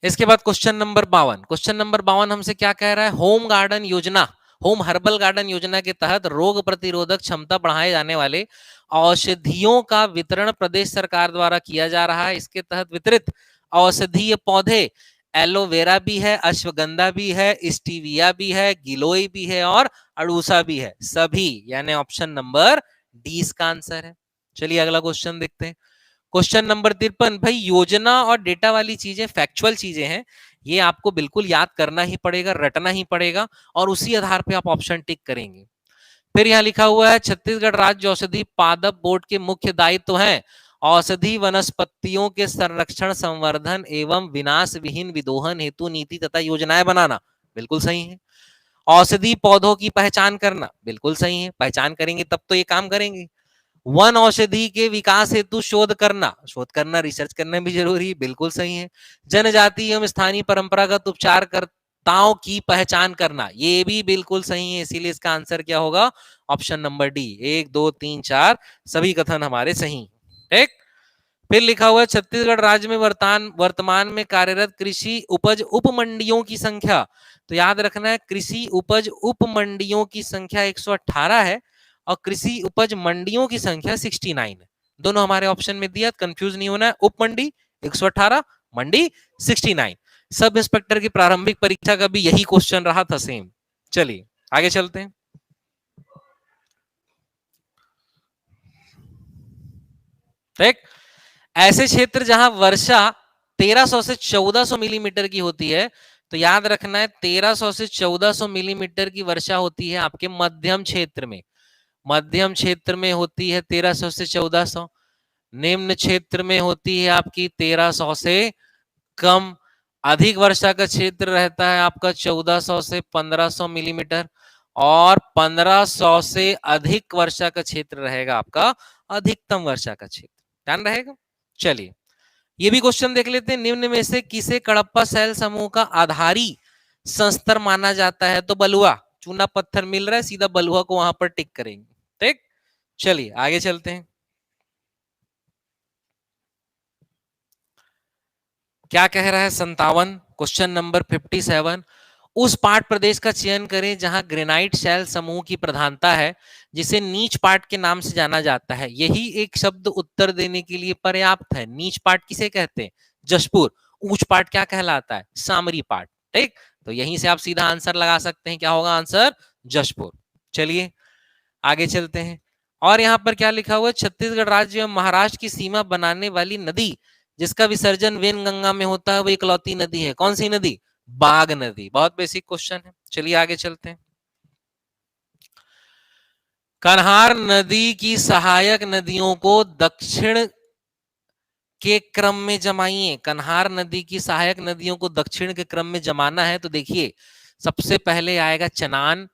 इसके बाद क्वेश्चन नंबर 52, क्वेश्चन नंबर 52 हमसे क्या कह रहा है, होम गार्डन योजना, होम हर्बल गार्डन योजना के तहत रोग प्रतिरोधक क्षमता बढ़ाए जाने वाले औषधियों का वितरण प्रदेश सरकार द्वारा किया जा रहा है। इसके तहत वितरित औषधीय पौधे एलोवेरा भी है, अश्वगंधा भी है, स्टीविया भी है, गिलोय भी है और अड़ूसा भी है, सभी, यानी ऑप्शन नंबर डी इसका आंसर है। चलिए अगला क्वेश्चन देखते हैं। क्वेश्चन नंबर 53, भाई योजना और डेटा वाली चीजें फैक्चुअल चीजें हैं, ये आपको बिल्कुल याद करना ही पड़ेगा, रटना ही पड़ेगा, और उसी आधार पे आप ऑप्शन टिक करेंगे। फिर यहाँ लिखा हुआ है, छत्तीसगढ़ राज्य औषधि पादप बोर्ड के मुख्य दायित्व हैं औषधि वनस्पतियों के संरक्षण, संवर्धन एवं विनाश विहीन विदोहन हेतु नीति तथा योजनाएं बनाना, बिल्कुल सही है। औषधि पौधों की पहचान करना, बिल्कुल सही है, पहचान करेंगे तब तो ये काम करेंगे। वन औषधि के विकास हेतु शोध करना रिसर्च करना भी जरूरी, बिल्कुल सही है। जनजाति एवं स्थानीय परंपरागत उपचारकर्ताओं की पहचान करना, ये भी बिल्कुल सही है, इसीलिए इसका आंसर क्या होगा, ऑप्शन नंबर डी। 1 2 3 4 सभी कथन हमारे सही। ठीक, फिर लिखा हुआ है, छत्तीसगढ़ राज्य में वर्तमान में कार्यरत कृषि उपज उप मंडियों की संख्या, तो याद रखना है कृषि उपज उप मंडियों की संख्या 118 है और कृषि उपज मंडियों की संख्या 69 है। दोनों हमारे ऑप्शन में दिया, कंफ्यूज नहीं होना है, उप मंडी 118, मंडी 69। सब इंस्पेक्टर की प्रारंभिक परीक्षा का भी यही क्वेश्चन रहा था, सेम। चलिए आगे चलते हैं। ठीक, ऐसे क्षेत्र जहां वर्षा 1300 से 1400 मिलीमीटर की होती है, तो याद रखना है 1300 से 1400 मिलीमीटर की वर्षा होती है आपके मध्यम क्षेत्र में। मध्यम क्षेत्र में होती है 1300 से 1400, निम्न क्षेत्र में होती है आपकी 1300 से कम, अधिक वर्षा का क्षेत्र रहता है आपका 1400 से 1500 मिलीमीटर, और 1500 से अधिक वर्षा का क्षेत्र रहेगा आपका अधिकतम वर्षा का क्षेत्र। ध्यान रहेगा। चलिए ये भी क्वेश्चन देख लेते हैं। निम्न में से किसे कडप्पा शैल समूह का आधारी संस्तर माना जाता है? तो बलुआ। चूना पत्थर मिल रहा है, सीधा बलुआ को वहां पर टिक करेंगे। ठीक, चलिए आगे चलते हैं। क्या कह रहा है 57, क्वेश्चन नंबर 57। उस पाट प्रदेश का चयन करें जहां ग्रेनाइट शैल समूह की प्रधानता है, जिसे नीच पाट के नाम से जाना जाता है। यही एक शब्द उत्तर देने के लिए पर्याप्त है। नीच पाट किसे कहते हैं? जशपुर। ऊंच पाट क्या कहलाता है? सामरी पाट। ठीक, तो यहीं से आप सीधा आंसर लगा सकते हैं। क्या होगा आंसर? जशपुर। चलिए आगे चलते हैं। और यहां पर क्या लिखा हुआ है? छत्तीसगढ़ राज्य एवं महाराष्ट्र की सीमा बनाने वाली नदी जिसका विसर्जन वेनगंगा में होता है वो इकलौती नदी है। कौन सी नदी? बाघ नदी। बहुत बेसिक क्वेश्चन है। चलिए आगे चलते हैं। कन्हार नदी की सहायक नदियों को दक्षिण के क्रम में जमाइए। कन्हार नदी की सहायक नदियों को दक्षिण के क्रम में जमाना है तो देखिए सबसे पहले आएगा चनान,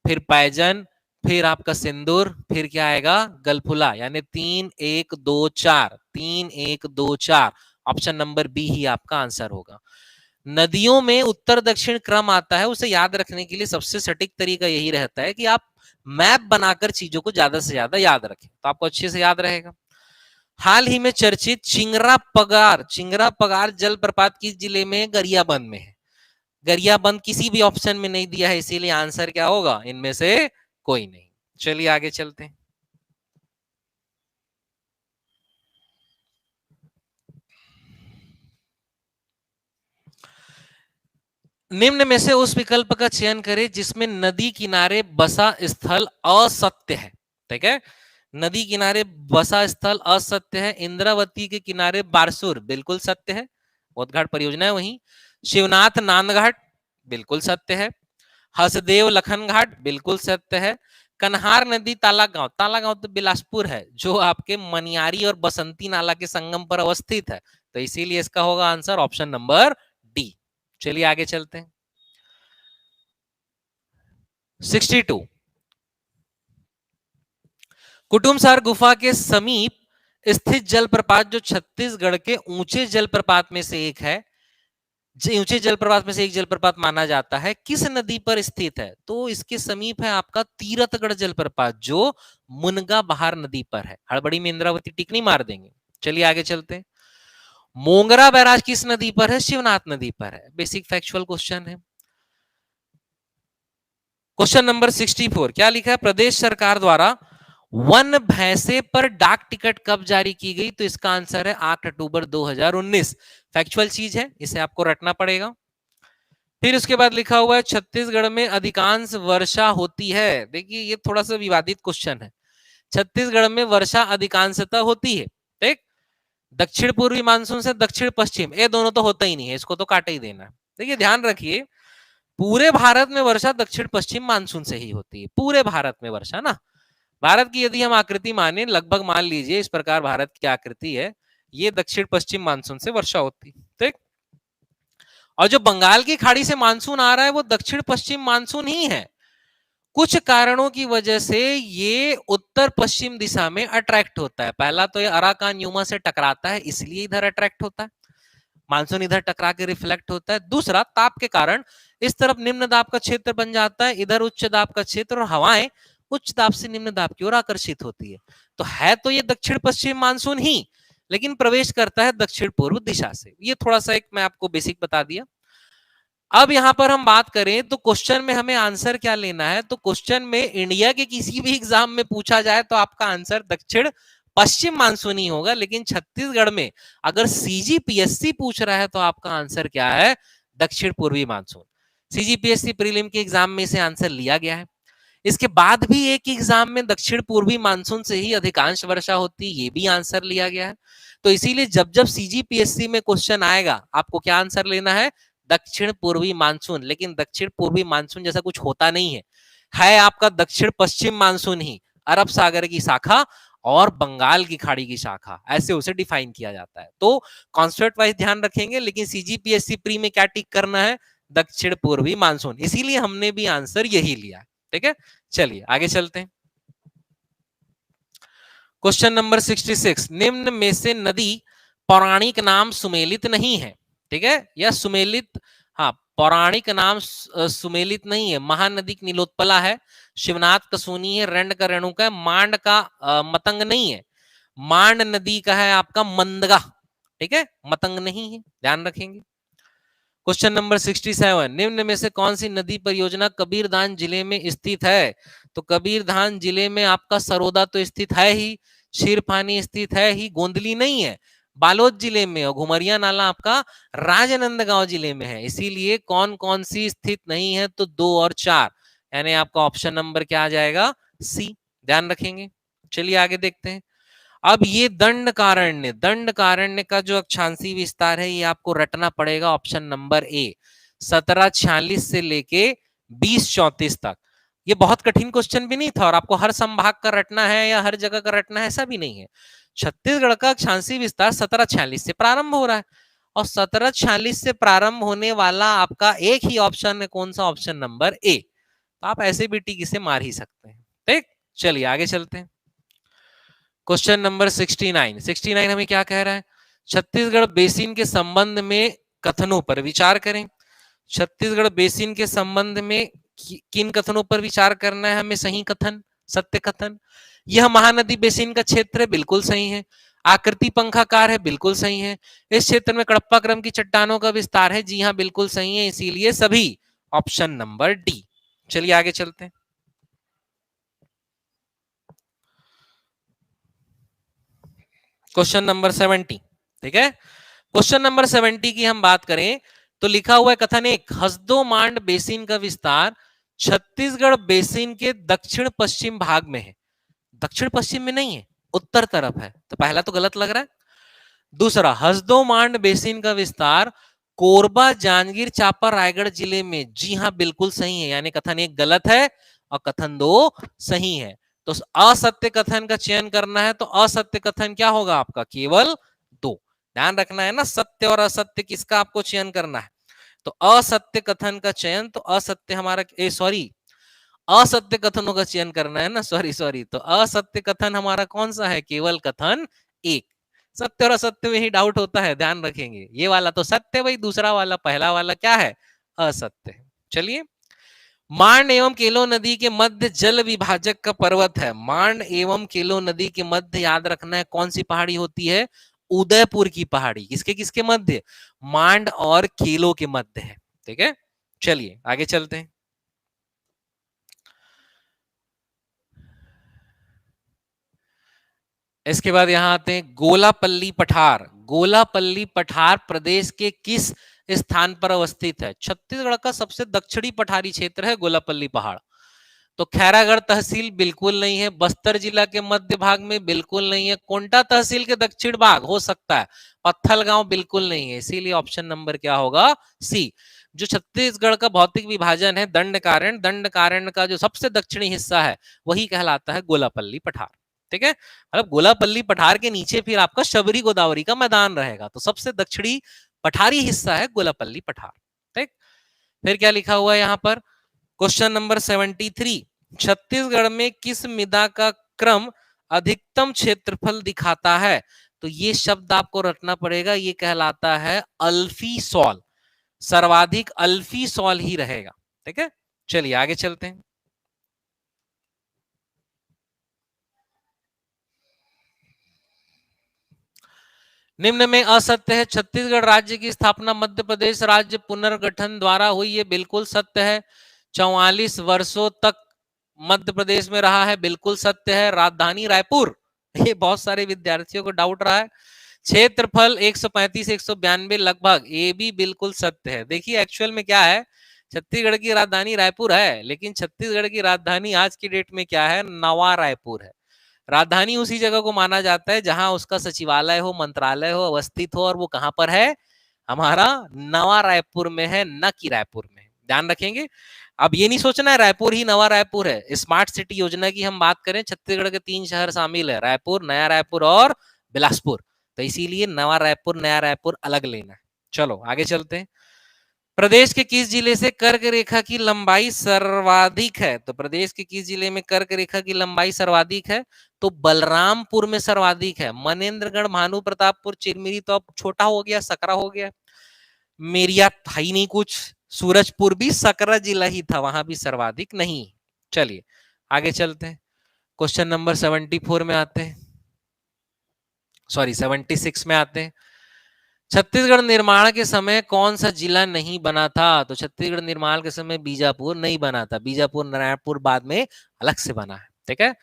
फिर पैजन, फिर आपका सिंदूर, फिर क्या आएगा? गलफुला। यानी 3 1 2 4, 3 1 2 4। ऑप्शन नंबर बी ही आपका आंसर होगा। नदियों में उत्तर दक्षिण क्रम आता है, उसे याद रखने के लिए सबसे सटीक तरीका यही रहता है कि आप मैप बनाकर चीजों को ज्यादा से ज्यादा याद रखें, तो आपको अच्छे से याद रहेगा। हाल ही में चर्चित चिंगरा पगार जलप्रपात किस जिले में? गरियाबंद में है। गरियाबंद किसी भी ऑप्शन में नहीं दिया है, इसीलिए आंसर क्या होगा? इनमें से कोई नहीं। चलिए आगे चलते हैं। निम्न में से उस विकल्प का चयन करें जिसमें नदी किनारे बसा स्थल असत्य है। ठीक है, नदी किनारे बसा स्थल असत्य है। इंद्रावती के किनारे बारसूर बिल्कुल सत्य है, बोधघाट परियोजना है वहीं। शिवनाथ नांदघाट बिल्कुल सत्य है। हसदेव लखन घाट बिल्कुल सत्य है। कन्हार नदी तालागांव तो बिलासपुर है, जो आपके मनियारी और बसंती नाला के संगम पर अवस्थित है, तो इसीलिए इसका होगा आंसर ऑप्शन नंबर डी। चलिए आगे चलते हैं। 62, कुटुमसार गुफा के समीप स्थित जलप्रपात जो छत्तीसगढ़ के ऊंचे जलप्रपात में से एक है, ऊंचे जलप्रपात में से एक जलप्रपात माना जाता है, किस नदी पर स्थित है? तो इसके समीप है आपका तीरथगढ़ जलप्रपात जो मुनगा बहार नदी पर है। हड़बड़ी में इंद्रावती टिकनी मार देंगे। चलिए आगे चलते हैं। मोंगरा बैराज किस नदी पर है? शिवनाथ नदी पर है। बेसिक फैक्चुअल क्वेश्चन है। क्वेश्चन नंबर 64, क्या लिखा है? प्रदेश सरकार द्वारा वन भैंसे पर डाक टिकट कब जारी की गई? तो इसका आंसर है 8 अक्टूबर 2019। फैक्चुअल चीज है, इसे आपको रटना पड़ेगा। फिर उसके बाद लिखा हुआ है छत्तीसगढ़ में अधिकांश वर्षा होती है। देखिए ये थोड़ा सा विवादित क्वेश्चन है। छत्तीसगढ़ में वर्षा अधिकांशतः होती है। ठीक, दक्षिण पूर्वी मानसून से दक्षिण पश्चिम, ये दोनों तो होता ही नहीं है, इसको तो काट ही देना। देखिए ध्यान रखिए, पूरे भारत में वर्षा दक्षिण पश्चिम मानसून से ही होती है। पूरे भारत में वर्षा ना, भारत की यदि हम आकृति माने, लगभग मान लीजिए इस प्रकार भारत की आकृति है, ये दक्षिण पश्चिम मानसून से वर्षा होती है। ठीक, और जो बंगाल की खाड़ी से मानसून आ रहा है वो दक्षिण पश्चिम मानसून ही है। कुछ कारणों की वजह से ये उत्तर पश्चिम दिशा में अट्रैक्ट होता है। पहला तो ये अराकान यूमा से टकराता है, इसलिए इधर अट्रैक्ट होता है, मानसून इधर टकरा के रिफ्लेक्ट होता है। दूसरा, ताप के कारण इस तरफ निम्न दाब का क्षेत्र बन जाता है, इधर उच्च दाब का क्षेत्र, और हवाएं उच्च दाब से निम्न दाब की ओर आकर्षित होती है। तो है तो ये दक्षिण पश्चिम मानसून ही, लेकिन प्रवेश करता है दक्षिण पूर्व दिशा से। ये थोड़ा सा एक मैं आपको बेसिक बता दिया। अब यहां पर हम बात करें तो क्वेश्चन में हमें आंसर क्या लेना है? तो क्वेश्चन में इंडिया के किसी भी एग्जाम में पूछा जाए तो आपका आंसर दक्षिण पश्चिम मानसून ही होगा, लेकिन छत्तीसगढ़ में अगर सीजीपीएससी पूछ रहा है तो आपका आंसर क्या है? दक्षिण पूर्वी मानसून। सीजीपीएससी प्रीलिम के एग्जाम में इसे आंसर लिया गया है। इसके बाद भी एक एग्जाम में दक्षिण पूर्वी मानसून से ही अधिकांश वर्षा होती है, ये भी आंसर लिया गया है। तो इसीलिए जब जब सीजीपीएससी में क्वेश्चन आएगा आपको क्या आंसर लेना है? दक्षिण पूर्वी मानसून। लेकिन दक्षिण पूर्वी मानसून जैसा कुछ होता नहीं है, है आपका दक्षिण पश्चिम मानसून ही, अरब सागर की शाखा, और बंगाल की खाड़ी की शाखा, ऐसे उसे डिफाइन किया जाता है। तो कॉन्सेप्ट वाइज ध्यान रखेंगे, लेकिन सीजीपीएससी प्री में क्या टिक करना है, दक्षिण पूर्वी मानसून, इसीलिए हमने भी आंसर यही लिया। ठीक है, चलिए आगे चलते हैं। क्वेश्चन नंबर 66, निम्न में से नदी पौराणिक नाम सुमेलित नहीं है। ठीक है, या सुमेलित, हाँ पौराणिक नाम सुमेलित नहीं है। महानदी नीलोत्पला है, शिवनाथ कसूनी है, रंड का रेणुका है, मांड का मतंग नहीं है। मांड नदी का है आपका मंदगा। ठीक है, मतंग नहीं है, ध्यान रखेंगे। क्वेश्चन नंबर 67, निम्न में से कौन सी नदी परियोजना कबीरधाम जिले में स्थित है। तो कबीरधाम जिले में आपका सरोदा तो स्थित है ही, क्षीरपानी स्थित है ही, गोंदली नहीं है, बालोद जिले में, और घुमरिया नाला आपका राजनांदगांव जिले में है। इसीलिए कौन कौन सी स्थित नहीं है, तो 2 और 4, यानी आपका ऑप्शन नंबर क्या आ जाएगा, सी, ध्यान रखेंगे। चलिए आगे देखते हैं। अब ये दंडकारण्य का जो अक्षांशी विस्तार है, ये आपको रटना पड़ेगा, ऑप्शन नंबर ए, 1746 से लेके 2034 तक। ये बहुत कठिन क्वेश्चन भी नहीं था, और आपको हर संभाग का रटना है या हर जगह का रटना है ऐसा भी नहीं है। छत्तीसगढ़ का अक्षांशी विस्तार 1746 से प्रारंभ हो रहा है, और 1746 से प्रारंभ होने वाला आपका एक ही ऑप्शन है, कौन सा, ऑप्शन नंबर ए। तो आप ऐसे भी टिक इसे मार ही सकते हैं। ठीक, चलिए आगे चलते हैं। क्वेश्चन नंबर 69 हमें क्या कह रहा है, छत्तीसगढ़ बेसिन के संबंध में कथनों पर विचार करें। छत्तीसगढ़ बेसिन के संबंध में किन कथनों पर विचार करना है हमें, सही कथन, सत्य कथन। यह महानदी बेसिन का क्षेत्र है, बिल्कुल सही है। आकृति पंखाकार है, बिल्कुल सही है। इस क्षेत्र में कडप्पा क्रम की चट्टानों का विस्तार है, जी हाँ बिल्कुल सही है, इसीलिए सभी ऑप्शन नंबर डी। चलिए आगे चलते हैं। क्वेश्चन नंबर 70, ठीक है, क्वेश्चन नंबर 70 की हम बात करें तो लिखा हुआ है कथन एक, हसदो मांड बेसिन का विस्तार छत्तीसगढ़ बेसिन के दक्षिण पश्चिम भाग में है। दक्षिण पश्चिम में नहीं है, उत्तर तरफ है, तो पहला तो गलत लग रहा है। दूसरा, हसदो मांड बेसिन का विस्तार कोरबा जांजगीर चांपा रायगढ़ जिले में, जी हाँ बिल्कुल सही है, यानी कथन एक गलत है और कथन 2 सही है। तो असत्य कथन का चयन करना है, तो असत्य कथन क्या होगा आपका, केवल 2। ध्यान रखना है ना, सत्य और असत्य किसका आपको चयन करना है। तो असत्य कथन का चयन, तो असत्य हमारा सॉरी, असत्य कथनों का चयन करना है ना, सॉरी, तो असत्य कथन हमारा कौन सा है, केवल कथन 1। सत्य और असत्य में ही डाउट होता है, ध्यान रखेंगे। ये वाला तो सत्य भाई, दूसरा वाला, पहला वाला क्या है, असत्य। चलिए, मांड एवं केलो नदी के मध्य जल विभाजक का पर्वत है। मांड एवं केलो नदी के मध्य, याद रखना है, कौन सी पहाड़ी होती है, उदयपुर की पहाड़ी। किसके किसके मध्य, मांड और केलो के मध्य है। ठीक है, चलिए आगे चलते हैं। इसके बाद यहां आते हैं गोलापल्ली पठार। गोलापल्ली पठार प्रदेश के किस स्थान पर अवस्थित है। छत्तीसगढ़ का सबसे दक्षिणी पठारी क्षेत्र है गोलापल्ली पहाड़। तो खैरागढ़ तहसील बिल्कुल नहीं है, बस्तर जिला के मध्य भाग में बिल्कुल नहीं है, कोंटा तहसील के दक्षिण भाग हो सकता है, पत्थलगांव बिल्कुल नहीं है, इसीलिए ऑप्शन नंबर क्या होगा, सी। जो छत्तीसगढ़ का भौतिक विभाजन है दंडकारण्य, दंडकारण्य का जो सबसे दक्षिणी हिस्सा है वही कहलाता है गोलापल्ली पठार। ठीक है, मतलब गोलापल्ली पठार के नीचे फिर आपका शबरी गोदावरी का मैदान रहेगा, तो सबसे दक्षिणी पठारी हिस्सा है गोलापल्ली पठार। ठीक, फिर क्या लिखा हुआ है यहां पर, क्वेश्चन नंबर 73, छत्तीसगढ़ में किस मृदा का क्रम अधिकतम क्षेत्रफल दिखाता है। तो ये शब्द आपको रटना पड़ेगा, ये कहलाता है अल्फी सॉल, सर्वाधिक अल्फी सॉल ही रहेगा। ठीक है, चलिए आगे चलते हैं। निम्न में असत्य है, छत्तीसगढ़ राज्य की स्थापना मध्य प्रदेश राज्य पुनर्गठन द्वारा हुई, ये बिल्कुल सत्य है। 44 वर्षों तक मध्य प्रदेश में रहा है, बिल्कुल सत्य है। राजधानी रायपुर, ये बहुत सारे विद्यार्थियों को डाउट रहा है। क्षेत्रफल 135 192 लगभग, ये भी बिल्कुल सत्य है। देखिए एक्चुअल में क्या है, छत्तीसगढ़ की राजधानी रायपुर है, लेकिन छत्तीसगढ़ की राजधानी आज की डेट में क्या है, नवा रायपुर है। राजधानी उसी जगह को माना जाता है जहां उसका सचिवालय हो, मंत्रालय हो, अवस्थित हो, और वो कहां पर है, हमारा नवा रायपुर में है, न कि रायपुर में। ध्यान रखेंगे। अब ये नहीं सोचना है रायपुर ही नवा रायपुर है। स्मार्ट सिटी योजना की हम बात करें, छत्तीसगढ़ के 3 शहर शामिल है, रायपुर, नया रायपुर और बिलासपुर। तो इसीलिए नवा रायपुर नया रायपुर अलग लेना है। चलो आगे चलते हैं। प्रदेश के किस जिले से कर्क रेखा की लंबाई सर्वाधिक है? तो प्रदेश के किस जिले में कर्क रेखा की लंबाई सर्वाधिक है? तो बलरामपुर में सर्वाधिक है। मनेन्द्रगढ़, भानु प्रतापपुर, चिरमिरी तो अब छोटा हो गया, सकरा हो गया। मेरिया था ही नहीं कुछ। सूरजपुर भी सकरा जिला ही था, वहां भी सर्वाधिक नहीं। चलिए आगे चलते हैं। क्वेश्चन नंबर 74 में आते हैं, सॉरी 76 में आते हैं। छत्तीसगढ़ निर्माण के समय कौन सा जिला नहीं बना था? तो छत्तीसगढ़ निर्माण के समय बीजापुर नहीं बना था। बीजापुर नारायणपुर बाद में अलग से बना है। ठीक है।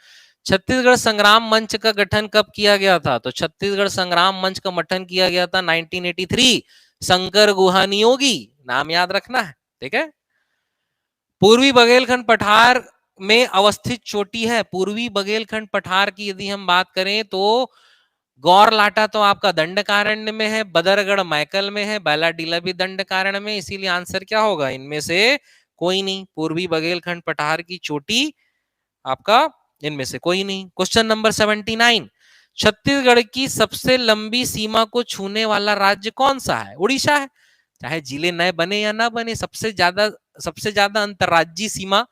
छत्तीसगढ़ संग्राम मंच का गठन कब किया गया था? तो छत्तीसगढ़ संग्राम मंच का गठन किया गया था 1983। शंकर गुहा नियोगी, नाम याद रखना है। ठीक है। पूर्वी बघेलखंड पठार में अवस्थित चोटी है। पूर्वी बघेलखंड पठार की यदि हम बात करें तो गौरलाटा तो आपका दंडकारण्य में है, बदरगढ़ मैकल में है, बैलाडीला भी दंडकारण्य में। इसीलिए आंसर क्या होगा? इनमें से कोई नहीं। पूर्वी बघेलखंड पठार की चोटी आपका इनमें से कोई नहीं। क्वेश्चन नंबर 79, छत्तीसगढ़ की सबसे लंबी सीमा को छूने वाला राज्य कौन सा है? उड़ीसा है। चाहे जिले नए बने या ना बने, सबसे ज्यादा अंतरराज्यीय सीमा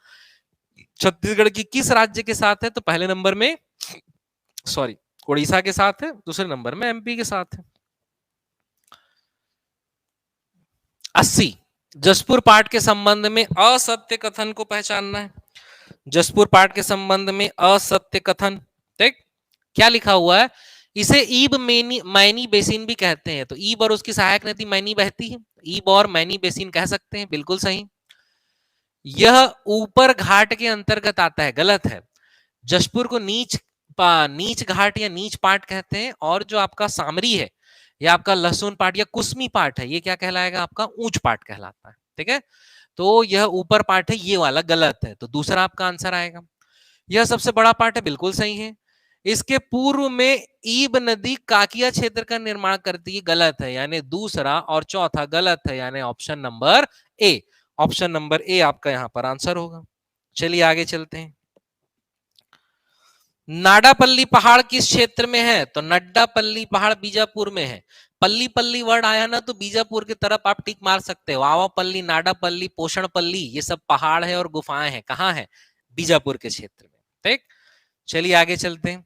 छत्तीसगढ़ की किस राज्य के साथ है? तो पहले नंबर में सॉरी उड़ीसा के साथ है, दूसरे नंबर में एमपी के साथ है। 80, जसपुर पाठ के संबंध में असत्य कथन को पहचानना है। जसपुर पाठ के संबंध में असत्य कथन, ठीक, क्या लिखा हुआ है? इसे ईब मैनी बेसिन भी कहते हैं। तो ईब और उसकी सहायक नदी मैनी बहती है, ईब और मैनी बेसिन कह सकते हैं, बिल्कुल सही। यह ऊपर घाट के अंतर्गत आता है, गलत है। जशपुर को नीच घाट या नीच पाट कहते हैं, और जो आपका सामरी है या आपका लहसुन पाट या कुसमी पाट है, ये क्या कहलाएगा? आपका ऊंच पाट कहलाता है। ठीक है। तो यह ऊपर पाट है, ये वाला गलत है। तो दूसरा आपका आंसर आएगा। यह सबसे बड़ा पाट है, बिल्कुल सही है। इसके पूर्व में ईब नदी काकिया क्षेत्र का निर्माण करती है, गलत है। यानी दूसरा और चौथा गलत है, यानी option number A. Option number A आपका यहां पर आंसर होगा। चलिए आगे चलते हैं। नाडापल्ली पहाड़ किस क्षेत्र में है? तो नड्डापल्ली पहाड़ बीजापुर में है। पल्ली पल्ली वर्ड आया ना तो बीजापुर की तरफ आप टिक मार सकते हो। आवापल्ली, नाडापल्ली, पोषणपल्ली, ये सब पहाड़ है और गुफाएं हैं। कहाँ है? बीजापुर के क्षेत्र में। ठीक, चलिए आगे चलते हैं।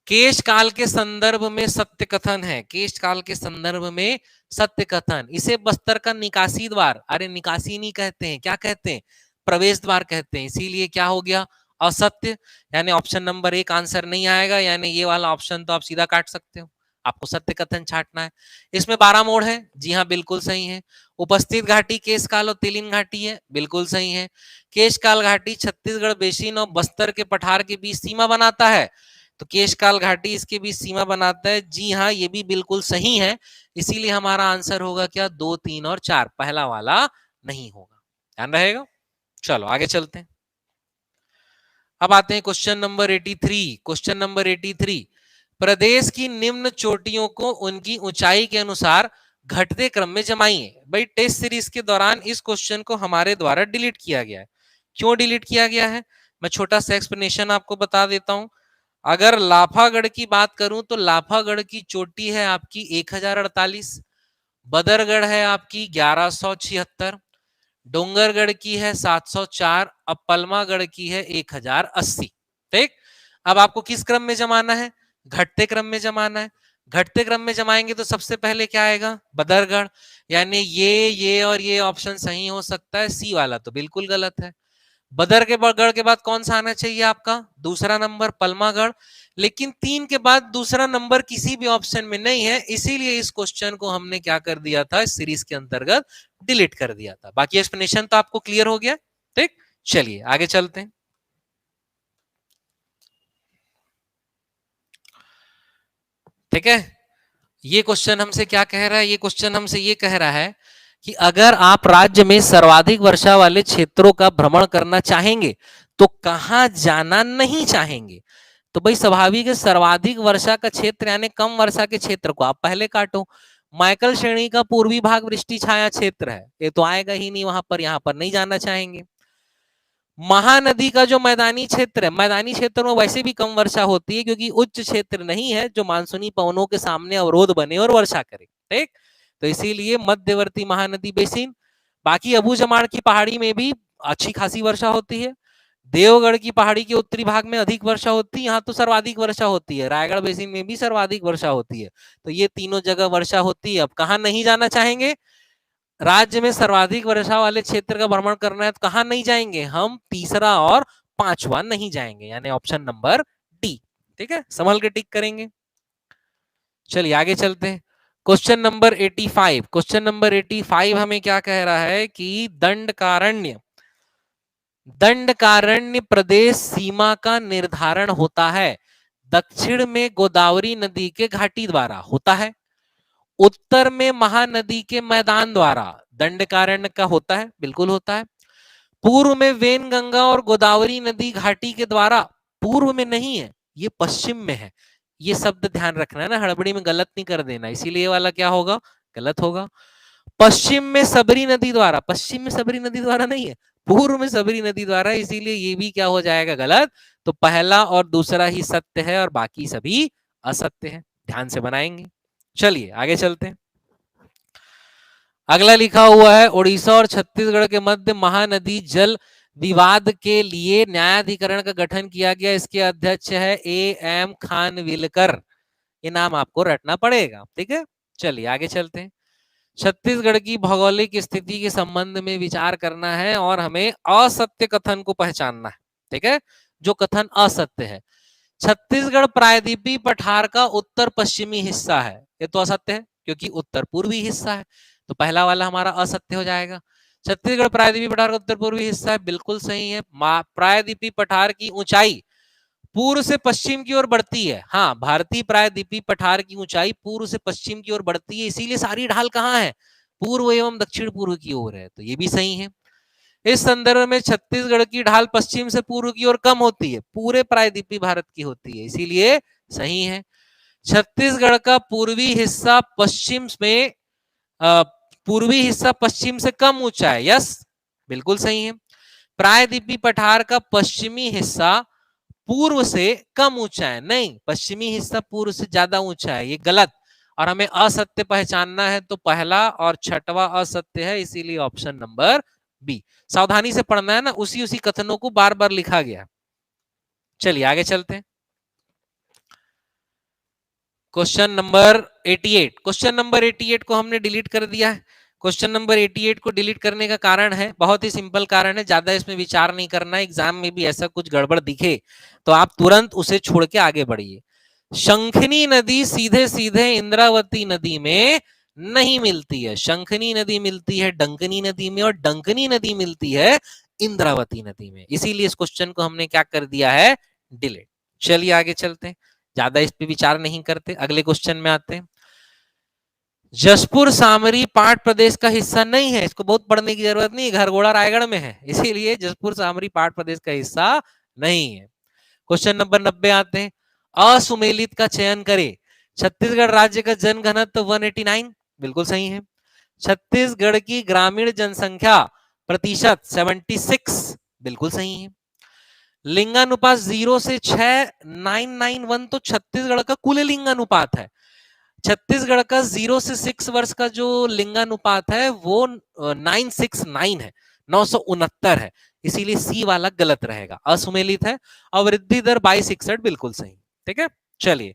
केश काल के संदर्भ में सत्य कथन है। केश काल के संदर्भ में सत्य कथन, इसे बस्तर का निकासी द्वार, अरे निकासी नहीं कहते हैं, क्या कहते हैं? प्रवेश द्वार कहते हैं। इसीलिए क्या हो गया? असत्य। यानी ऑप्शन नंबर 1 आंसर नहीं आएगा। यानी ये वाला ऑप्शन तो आप सीधा काट सकते हो, आपको सत्य कथन छाटना है। इसमें 12 मोड़ है, जी हाँ बिल्कुल सही है। उपस्थित घाटी केशकाल और तिलिन घाटी है, बिल्कुल सही है। केशकाल घाटी छत्तीसगढ़ बेसिन और बस्तर के पठार के बीच सीमा बनाता है, तो केशकाल घाटी इसके बीच सीमा बनाता है, जी हाँ ये भी बिल्कुल सही है। इसीलिए हमारा आंसर होगा क्या? 2, 3 और 4, पहला वाला नहीं होगा, ध्यान रहेगा। चलो आगे चलते हैं। अब आते हैं क्वेश्चन नंबर 83। क्वेश्चन नंबर 83, प्रदेश की निम्न चोटियों को उनकी ऊंचाई के अनुसार घटते क्रम में जमाइए। भाई टेस्ट सीरीज के दौरान इस क्वेश्चन को हमारे द्वारा डिलीट किया गया है। क्यों डिलीट किया गया है? मैं छोटा सा एक्सप्लेनेशन आपको बता देता हूं। अगर लाफागढ़ की बात करूं तो लाफागढ़ की चोटी है आपकी 1048, बदरगढ़ है आपकी 1176, डोंगरगढ़ की है 704, अब पलमागढ़ की है 1080। ठीक, अब आपको किस क्रम में जमाना है? घटते क्रम में जमाना है। घटते क्रम में जमाएंगे तो सबसे पहले क्या आएगा? बदरगढ़। यानी ये और ये ऑप्शन सही हो सकता है, सी वाला तो बिल्कुल गलत है। बदरगढ़ के बाद कौन सा आना चाहिए आपका? दूसरा नंबर पलमागढ़। लेकिन 3 के बाद दूसरा नंबर किसी भी ऑप्शन में नहीं है, इसीलिए इस क्वेश्चन को हमने क्या कर दिया था? इस सीरीज के अंतर्गत डिलीट कर दिया था। बाकी एक्सप्लेनेशन तो आपको क्लियर हो गया। ठीक, चलिए आगे चलते हैं। ठीक है, ये क्वेश्चन हमसे क्या कह रहा है? ये क्वेश्चन हमसे ये कह रहा है कि अगर आप राज्य में सर्वाधिक वर्षा वाले क्षेत्रों का भ्रमण करना चाहेंगे तो कहां जाना नहीं चाहेंगे? तो भाई स्वाभाविक है, सर्वाधिक वर्षा का क्षेत्र यानी कम वर्षा के क्षेत्र को आप पहले काटो। माइकल श्रेणी का पूर्वी भाग वृष्टि छाया क्षेत्र है, ये तो आएगा ही नहीं वहां पर, यहां पर नहीं जाना चाहेंगे। महानदी का जो मैदानी क्षेत्र है, मैदानी क्षेत्र में वैसे भी कम वर्षा होती है क्योंकि उच्च क्षेत्र नहीं है जो मानसूनी पवनों के सामने अवरोध बने और वर्षा करे। ठीक, तो इसीलिए मध्यवर्ती महानदी बेसिन। बाकी अबू जमाड़ की पहाड़ी में भी अच्छी खासी वर्षा होती है। देवगढ़ की पहाड़ी के उत्तरी भाग में अधिक वर्षा होती है, यहाँ तो सर्वाधिक वर्षा होती है। रायगढ़ बेसिन में भी सर्वाधिक वर्षा होती है। तो ये तीनों जगह वर्षा होती है। अब कहाँ नहीं जाना चाहेंगे? राज्य में सर्वाधिक वर्षा वाले क्षेत्र का भ्रमण करना है तो कहां नहीं जाएंगे? हम तीसरा और पांचवा नहीं जाएंगे, यानी ऑप्शन नंबर डी। ठीक है, संभल के टिक करेंगे। चलिए आगे चलते हैं। Question number 85। क्वेश्चन नंबर 85 हमें क्या कह रहा है कि दंडकारण्य दंडकारण्य प्रदेश सीमा का निर्धारण होता है दक्षिण में गोदावरी नदी के घाटी द्वारा होता है, उत्तर में महानदी के मैदान द्वारा दंडकारण्य का होता है, बिल्कुल होता है, पूर्व में वेनगंगा और गोदावरी नदी घाटी के द्वारा, पूर्व में नहीं है, ये पश्चिम में है। ये शब्द ध्यान रखना है ना, हड़बड़ी में गलत नहीं कर देना, इसीलिए ये वाला क्या होगा? गलत होगा। पश्चिम में सबरी नदी द्वारा, पश्चिम में सबरी नदी द्वारा नहीं है, पूर्व में सबरी नदी द्वारा, इसीलिए ये भी क्या हो जाएगा? गलत। तो पहला और दूसरा ही सत्य है और बाकी सभी असत्य है। ध्यान से बनाएंगे। चलिए आगे चलते हैं। अगला लिखा हुआ है उड़ीसा और छत्तीसगढ़ के मध्य महानदी जल विवाद के लिए न्यायाधिकरण का गठन किया गया। इसके अध्यक्ष है A.M. खानविलकर। ये नाम आपको रटना पड़ेगा। ठीक है, चलिए आगे चलते हैं। छत्तीसगढ़ की भौगोलिक स्थिति के संबंध में विचार करना है और हमें असत्य कथन को पहचानना है। ठीक है, जो कथन असत्य है। छत्तीसगढ़ प्रायद्वीपीय पठार का उत्तर पश्चिमी हिस्सा है, ये तो असत्य है क्योंकि उत्तर पूर्वी हिस्सा है। तो पहला वाला हमारा असत्य हो जाएगा। छत्तीसगढ़ प्रायद्वीपीय पठार का उत्तर पूर्वी हिस्सा है, बिल्कुल सही है। प्रायद्वीपीय पठार की ऊंचाई पूर्व से पश्चिम की ओर बढ़ती है। हाँ, भारतीय प्रायद्वीपीय पठार की ऊंचाई पूर्व से पश्चिम की ओर बढ़ती है, इसीलिए सारी ढाल कहाँ है? पूर्व एवं दक्षिण पूर्व की ओर है, तो ये भी सही है। इस संदर्भ में छत्तीसगढ़ की ढाल पश्चिम से पूर्व की ओर कम होती है, पूरे प्रायद्वीपीय भारत की होती है, इसीलिए सही है। छत्तीसगढ़ का पूर्वी हिस्सा पश्चिम में पूर्वी हिस्सा पश्चिम से कम ऊंचा है, यस, बिल्कुल सही है। प्रायद्वीपीय पठार का पश्चिमी हिस्सा पूर्व से कम ऊंचा है, नहीं, पश्चिमी हिस्सा पूर्व से ज्यादा ऊंचा है, ये गलत। और हमें असत्य पहचानना है, तो पहला और छठवां असत्य है, इसीलिए ऑप्शन नंबर बी। सावधानी से पढ़ना है ना, उसी उसी कथनों को बार बार लिखा गया। चलिए आगे चलते हैं। Question number 88। क्वेश्चन नंबर 88 को हमने डिलीट कर दिया है। क्वेश्चन नंबर 88 को डिलीट करने का कारण है, बहुत ही सिंपल कारण है, ज्यादा इसमें विचार नहीं करना। एग्जाम में भी ऐसा कुछ गड़बड़ दिखे तो आप तुरंत उसे छोड़ के आगे बढ़िए। शंखनी नदी सीधे सीधे इंद्रावती नदी में नहीं मिलती है। शंखनी नदी मिलती है डंकनी नदी में और डंकनी नदी मिलती है इंद्रावती नदी में, इसीलिए इस क्वेश्चन को हमने क्या कर दिया है? डिलीट। चलिए आगे चलते हैं, ज्यादा इस पे विचार नहीं करते, अगले क्वेश्चन में आते हैं। जसपुर सामरी पाट प्रदेश का हिस्सा नहीं है, इसको बहुत पढ़ने की जरूरत नहीं, घरघोड़ा रायगढ़ में है, इसीलिए जसपुर सामरी पाट प्रदेश का हिस्सा नहीं है। क्वेश्चन नंबर 90 आते हैं। असुमेलित का चयन करें। छत्तीसगढ़ राज्य का जनघनत्व 189, बिल्कुल सही है। छत्तीसगढ़ की ग्रामीण जनसंख्या प्रतिशत 76, बिल्कुल सही है। लिंगानुपात 0 से 6 991 तो छत्तीसगढ़ का कुल लिंगानुपात है। छत्तीसगढ़ का 0 से 6 वर्ष का जो लिंगानुपात है वो 969 है, 969 है, इसीलिए सी वाला गलत रहेगा, असुमेलित है। और वृद्धि दर 2261, बिल्कुल सही। ठीक है, चलिए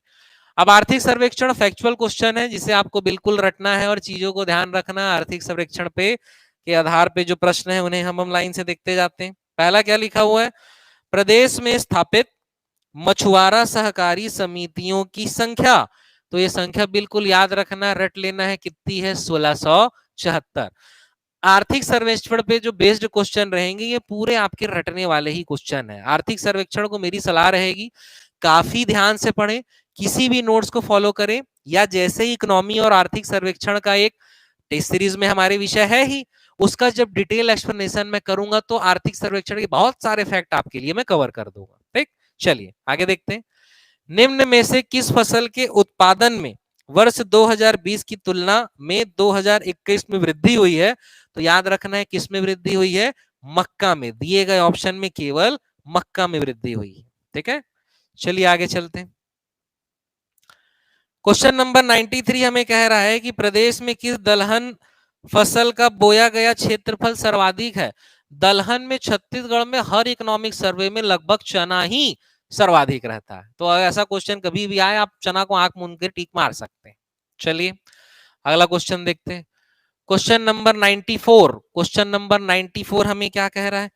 अब आर्थिक सर्वेक्षण फैक्चुअल क्वेश्चन है जिसे आपको बिल्कुल रटना है और चीजों को ध्यान रखना है। आर्थिक सर्वेक्षण पे के आधार पे जो प्रश्न है उन्हें हम लाइन से देखते जाते हैं। पहला क्या लिखा हुआ है? प्रदेश में स्थापित मछुआरा सहकारी समितियों की संख्या, तो ये संख्या बिल्कुल याद रखना, रट लेना है, कितनी है? 1674। आर्थिक सर्वेक्षण पे जो बेस्ड क्वेश्चन रहेंगे ये पूरे आपके रटने वाले ही क्वेश्चन है। आर्थिक सर्वेक्षण को मेरी सलाह रहेगी काफी ध्यान से पढ़ें, किसी भी नोट्स को फॉलो करें, या जैसे ही इकोनॉमी और आर्थिक सर्वेक्षण का एक टेस्ट सीरीज में हमारे विषय है ही, उसका जब डिटेल एक्सप्लेनेशन मैं करूंगा तो आर्थिक सर्वेक्षण के बहुत सारे फैक्ट आपके लिए मैं कवर कर दूंगा। ठीक, चलिए आगे देखते हैं। निम्न में से किस फसल के उत्पादन में वर्ष 2020 की तुलना में 2021 में वृद्धि हुई है? तो याद रखना है किस में वृद्धि हुई है? मक्का में, दिए गए ऑप्शन में केवल मक्का में वृद्धि हुई है। ठीक है, चलिए आगे चलते हैं। क्वेश्चन नंबर 93 हमें कह रहा है कि प्रदेश में किस दलहन फसल का बोया गया क्षेत्रफल सर्वाधिक है। दलहन में छत्तीसगढ़ में हर इकोनॉमिक सर्वे में लगभग चना ही सर्वाधिक रहता है। तो अगर ऐसा क्वेश्चन कभी भी आए, आप चना को आंख मूंद के टिक मार सकते हैं। चलिए अगला क्वेश्चन देखते हैं। क्वेश्चन नंबर 94, क्वेश्चन नंबर 94 हमें क्या कह रहा है।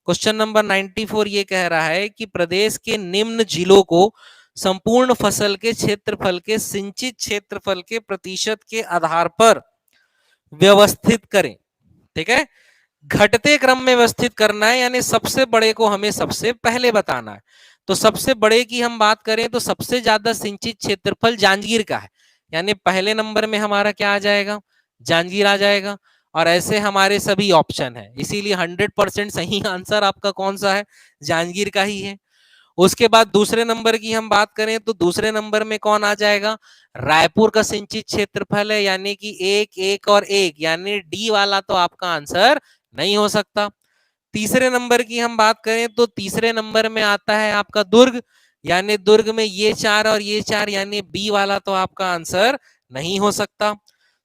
क्वेश्चन नंबर 94 ये कह रहा है कि प्रदेश के निम्न जिलों को संपूर्ण फसल के क्षेत्रफल के सिंचित क्षेत्रफल के प्रतिशत के आधार पर व्यवस्थित करें। ठीक है, घटते क्रम में व्यवस्थित करना है, यानी सबसे बड़े को हमें सबसे पहले बताना है। तो सबसे बड़े की हम बात करें तो सबसे ज्यादा सिंचित क्षेत्रफल जांजगीर का है, यानी पहले नंबर में हमारा क्या आ जाएगा, जांजगीर आ जाएगा। और ऐसे हमारे सभी ऑप्शन है, इसीलिए 100% सही आंसर आपका कौन सा है, जांजगीर का ही है। उसके बाद दूसरे नंबर की हम बात करें तो दूसरे नंबर में कौन आ जाएगा, रायपुर का सिंचित क्षेत्रफल है, यानी कि एक एक और एक, यानी डी वाला तो आपका आंसर नहीं हो सकता। तीसरे नंबर की हम बात करें तो तीसरे नंबर में आता है आपका दुर्ग, यानी दुर्ग में ये चार और ये चार, यानी बी वाला तो आपका आंसर नहीं हो सकता।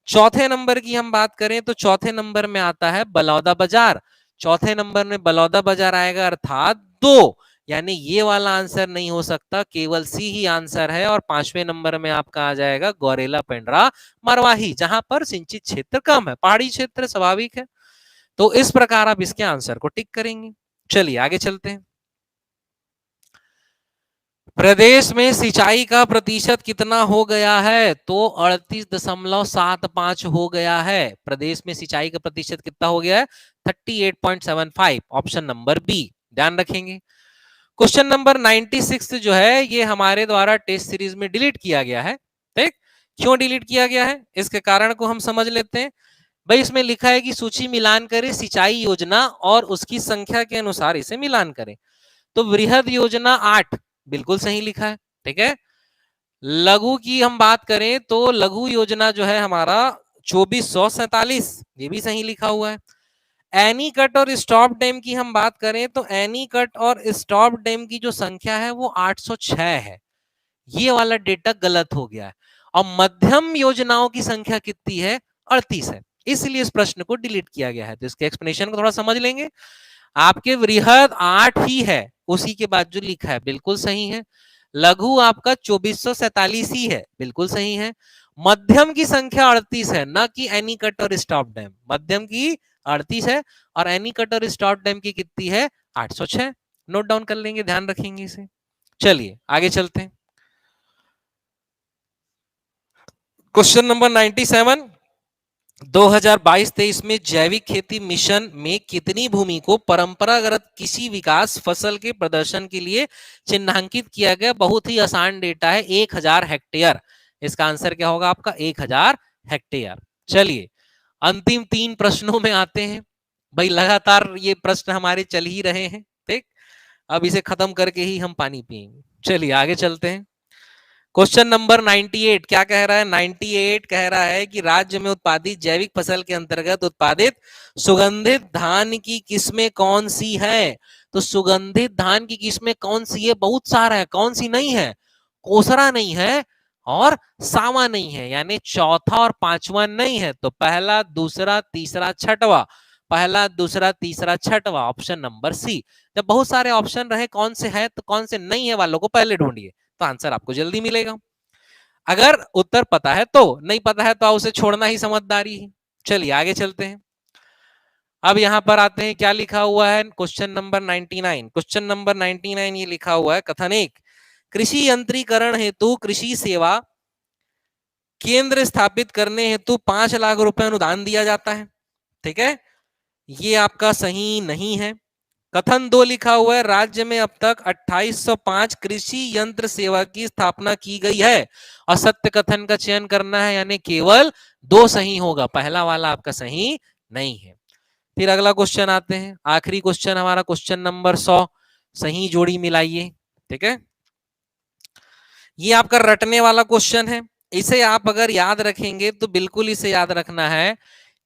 चौथे नंबर की हम बात करें तो चौथे नंबर में आता है बलौदा बाजार, चौथे नंबर में बलौदा बाजार आएगा, अर्थात दो, यानी ये वाला आंसर नहीं हो सकता, केवल सी ही आंसर है। और पांचवें नंबर में आपका आ जाएगा गौरेला पेंड्रा मरवाही, जहां पर सिंचित क्षेत्र कम है, पहाड़ी क्षेत्र स्वाभाविक है। तो इस प्रकार आप इसके आंसर को टिक करेंगे। चलिए आगे चलते हैं। प्रदेश में सिंचाई का प्रतिशत कितना हो गया है, तो 38.75 हो गया है। प्रदेश में सिंचाई का प्रतिशत कितना हो गया है, 38.75, ऑप्शन नंबर बी ध्यान रखेंगे। क्वेश्चन नंबर 96 जो है ये हमारे द्वारा टेस्ट सीरीज में डिलीट किया गया है। ठीक, क्यों डिलीट किया गया है, इसके कारण को हम समझ लेते हैं। भाई इसमें लिखा है कि सूची मिलान करें सिंचाई योजना और उसकी संख्या के अनुसार इसे मिलान करें। तो वृहद योजना 8 बिल्कुल सही लिखा है। ठीक है, लघु की हम बात करें तो लघु योजना जो है हमारा 2447, ये भी सही लिखा हुआ है। एनी कट और स्टॉप डैम की हम बात करें तो एनी कट और स्टॉप डैम की जो संख्या है वो 806 है, ये वाला डेटा गलत हो गया है। और मध्यम योजनाओं की संख्या कितनी है, 38 है, इसलिए इस प्रश्न को डिलीट किया गया है। तो इसके एक्सप्लेनेशन को थोड़ा समझ लेंगे। आपके वृहद 8 ही है, उसी के बाद जो लिखा है बिल्कुल सही है। लघु आपका 2447 ही है, बिल्कुल सही है। मध्यम की संख्या 38 है, ना कि एनी कट और स्टॉप डैम। मध्यम की 38 है और एनी कट और स्टॉप डैम की कितनी है, 806। नोट डाउन कर लेंगे, ध्यान रखेंगे इसे। चलिए आगे चलते हैं। क्वेश्चन नंबर 97, 2022-23 में जैविक खेती मिशन में कितनी भूमि को परंपरागत कृषि विकास फसल के प्रदर्शन के लिए चिन्हांकित किया गया। बहुत ही आसान डेटा है, 1000 हेक्टेयर। इसका आंसर क्या होगा आपका, 1000 हेक्टेयर। चलिए अंतिम 3 प्रश्नों में आते हैं। भाई लगातार ये प्रश्न हमारे चल ही रहे हैं। ठीक, अब इसे खत्म करके ही हम पानी पिएंगे। चलिए आगे चलते हैं। क्वेश्चन नंबर 98 क्या कह रहा है, 98 कह रहा है कि राज्य में उत्पादित जैविक फसल के अंतर्गत उत्पादित सुगंधित धान की किस्में कौन सी है। तो सुगंधित धान की किस्में कौन सी है, बहुत सारा है, कौन सी नहीं है, कोसरा नहीं है और सावा नहीं है, यानी चौथा और पांचवा नहीं है। तो पहला दूसरा तीसरा छठवा, पहला दूसरा तीसरा छठवा, ऑप्शन नंबर सी। जब बहुत सारे ऑप्शन रहे कौन से है तो कौन से नहीं है वालों को पहले ढूंढिए, तो आंसर आपको जल्दी मिलेगा। अगर उत्तर पता है तो, नहीं पता है तो उसे छोड़ना ही समझदारी है। चलिए आगे चलते हैं। अब यहां पर आते हैं, क्या लिखा हुआ है क्वेश्चन नंबर 99। क्वेश्चन नंबर 99 ये लिखा हुआ है, कथन 1, कृषि यंत्रीकरण हेतु कृषि सेवा केंद्र स्थापित करने हेतु 5 लाख रुपए अनुदान दिया जाता है। ठीक है, ये आपका सही नहीं है। कथन 2 लिखा हुआ है, राज्य में अब तक 2805 कृषि यंत्र सेवा की स्थापना की गई है। और सत्य कथन का चयन करना है, यानी केवल 2 सही होगा, पहला वाला आपका सही नहीं है। फिर अगला क्वेश्चन आते हैं, आखिरी क्वेश्चन हमारा क्वेश्चन नंबर 100, सही जोड़ी मिलाइए। ठीक है, ये आपका रटने वाला क्वेश्चन है। इसे आप अगर याद रखेंगे तो बिल्कुल इसे याद रखना है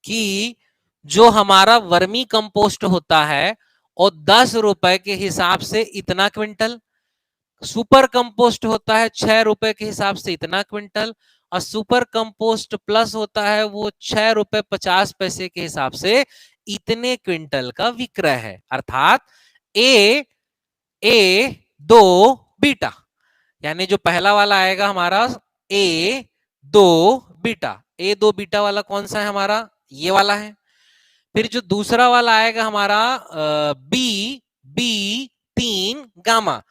कि जो हमारा वर्मी कंपोस्ट होता है और 10 रुपए के हिसाब से इतना क्विंटल, सुपर कंपोस्ट होता है 6 रुपए के हिसाब से इतना क्विंटल, और सुपर कंपोस्ट प्लस होता है वो 6 रुपए 50 पैसे के हिसाब से इतने क्विंटल का विक्रय है। अर्थात ए 2 बीटा, यानी जो पहला वाला आएगा हमारा ए 2 बीटा, ए 2 बीटा वाला कौन सा है हमारा, ये वाला है। फिर जो दूसरा वाला आएगा हमारा B B 3 gamma,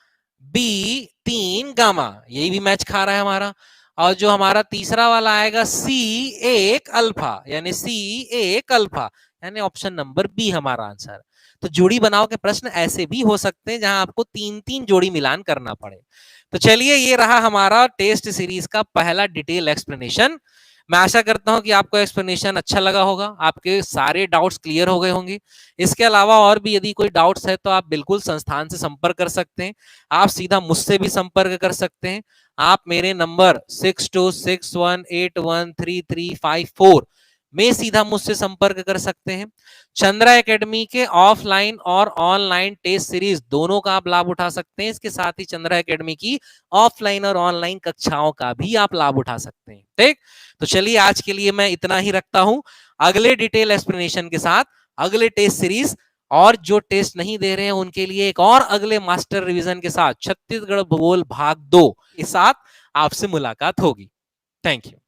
B 3 gamma, यही भी मैच खा रहा है हमारा। और जो हमारा तीसरा वाला आएगा सी 1 अल्फा, यानी सी 1 अल्फा, यानी ऑप्शन नंबर बी हमारा आंसर। तो जोड़ी बनाओ के प्रश्न ऐसे भी हो सकते हैं जहां आपको 3-3 जोड़ी मिलान करना पड़े। तो चलिए, ये रहा हमारा टेस्ट सीरीज का पहला डिटेल एक्सप्लेनेशन। मैं आशा करता हूं कि आपको एक्सप्लेनेशन अच्छा लगा होगा, आपके सारे डाउट्स क्लियर हो गए होंगे। इसके अलावा और भी यदि कोई डाउट्स है तो आप बिल्कुल संस्थान से संपर्क कर सकते हैं, आप सीधा मुझसे भी संपर्क कर सकते हैं। आप मेरे नंबर 6261813354 में सीधा मुझसे संपर्क कर सकते हैं। चंद्रा एकेडमी के ऑफलाइन और ऑनलाइन टेस्ट सीरीज दोनों का आप लाभ उठा सकते हैं। इसके साथ ही चंद्रा एकेडमी की ऑफलाइन और ऑनलाइन कक्षाओं का भी आप लाभ उठा सकते हैं। ठीक, तो चलिए आज के लिए मैं इतना ही रखता हूं। अगले डिटेल एक्सप्लेनेशन के साथ अगले टेस्ट सीरीज और जो टेस्ट नहीं दे रहे हैं उनके लिए एक और अगले मास्टर रिवीजन के साथ छत्तीसगढ़ भूगोल भाग 2 के साथ आपसे मुलाकात होगी। Thank you.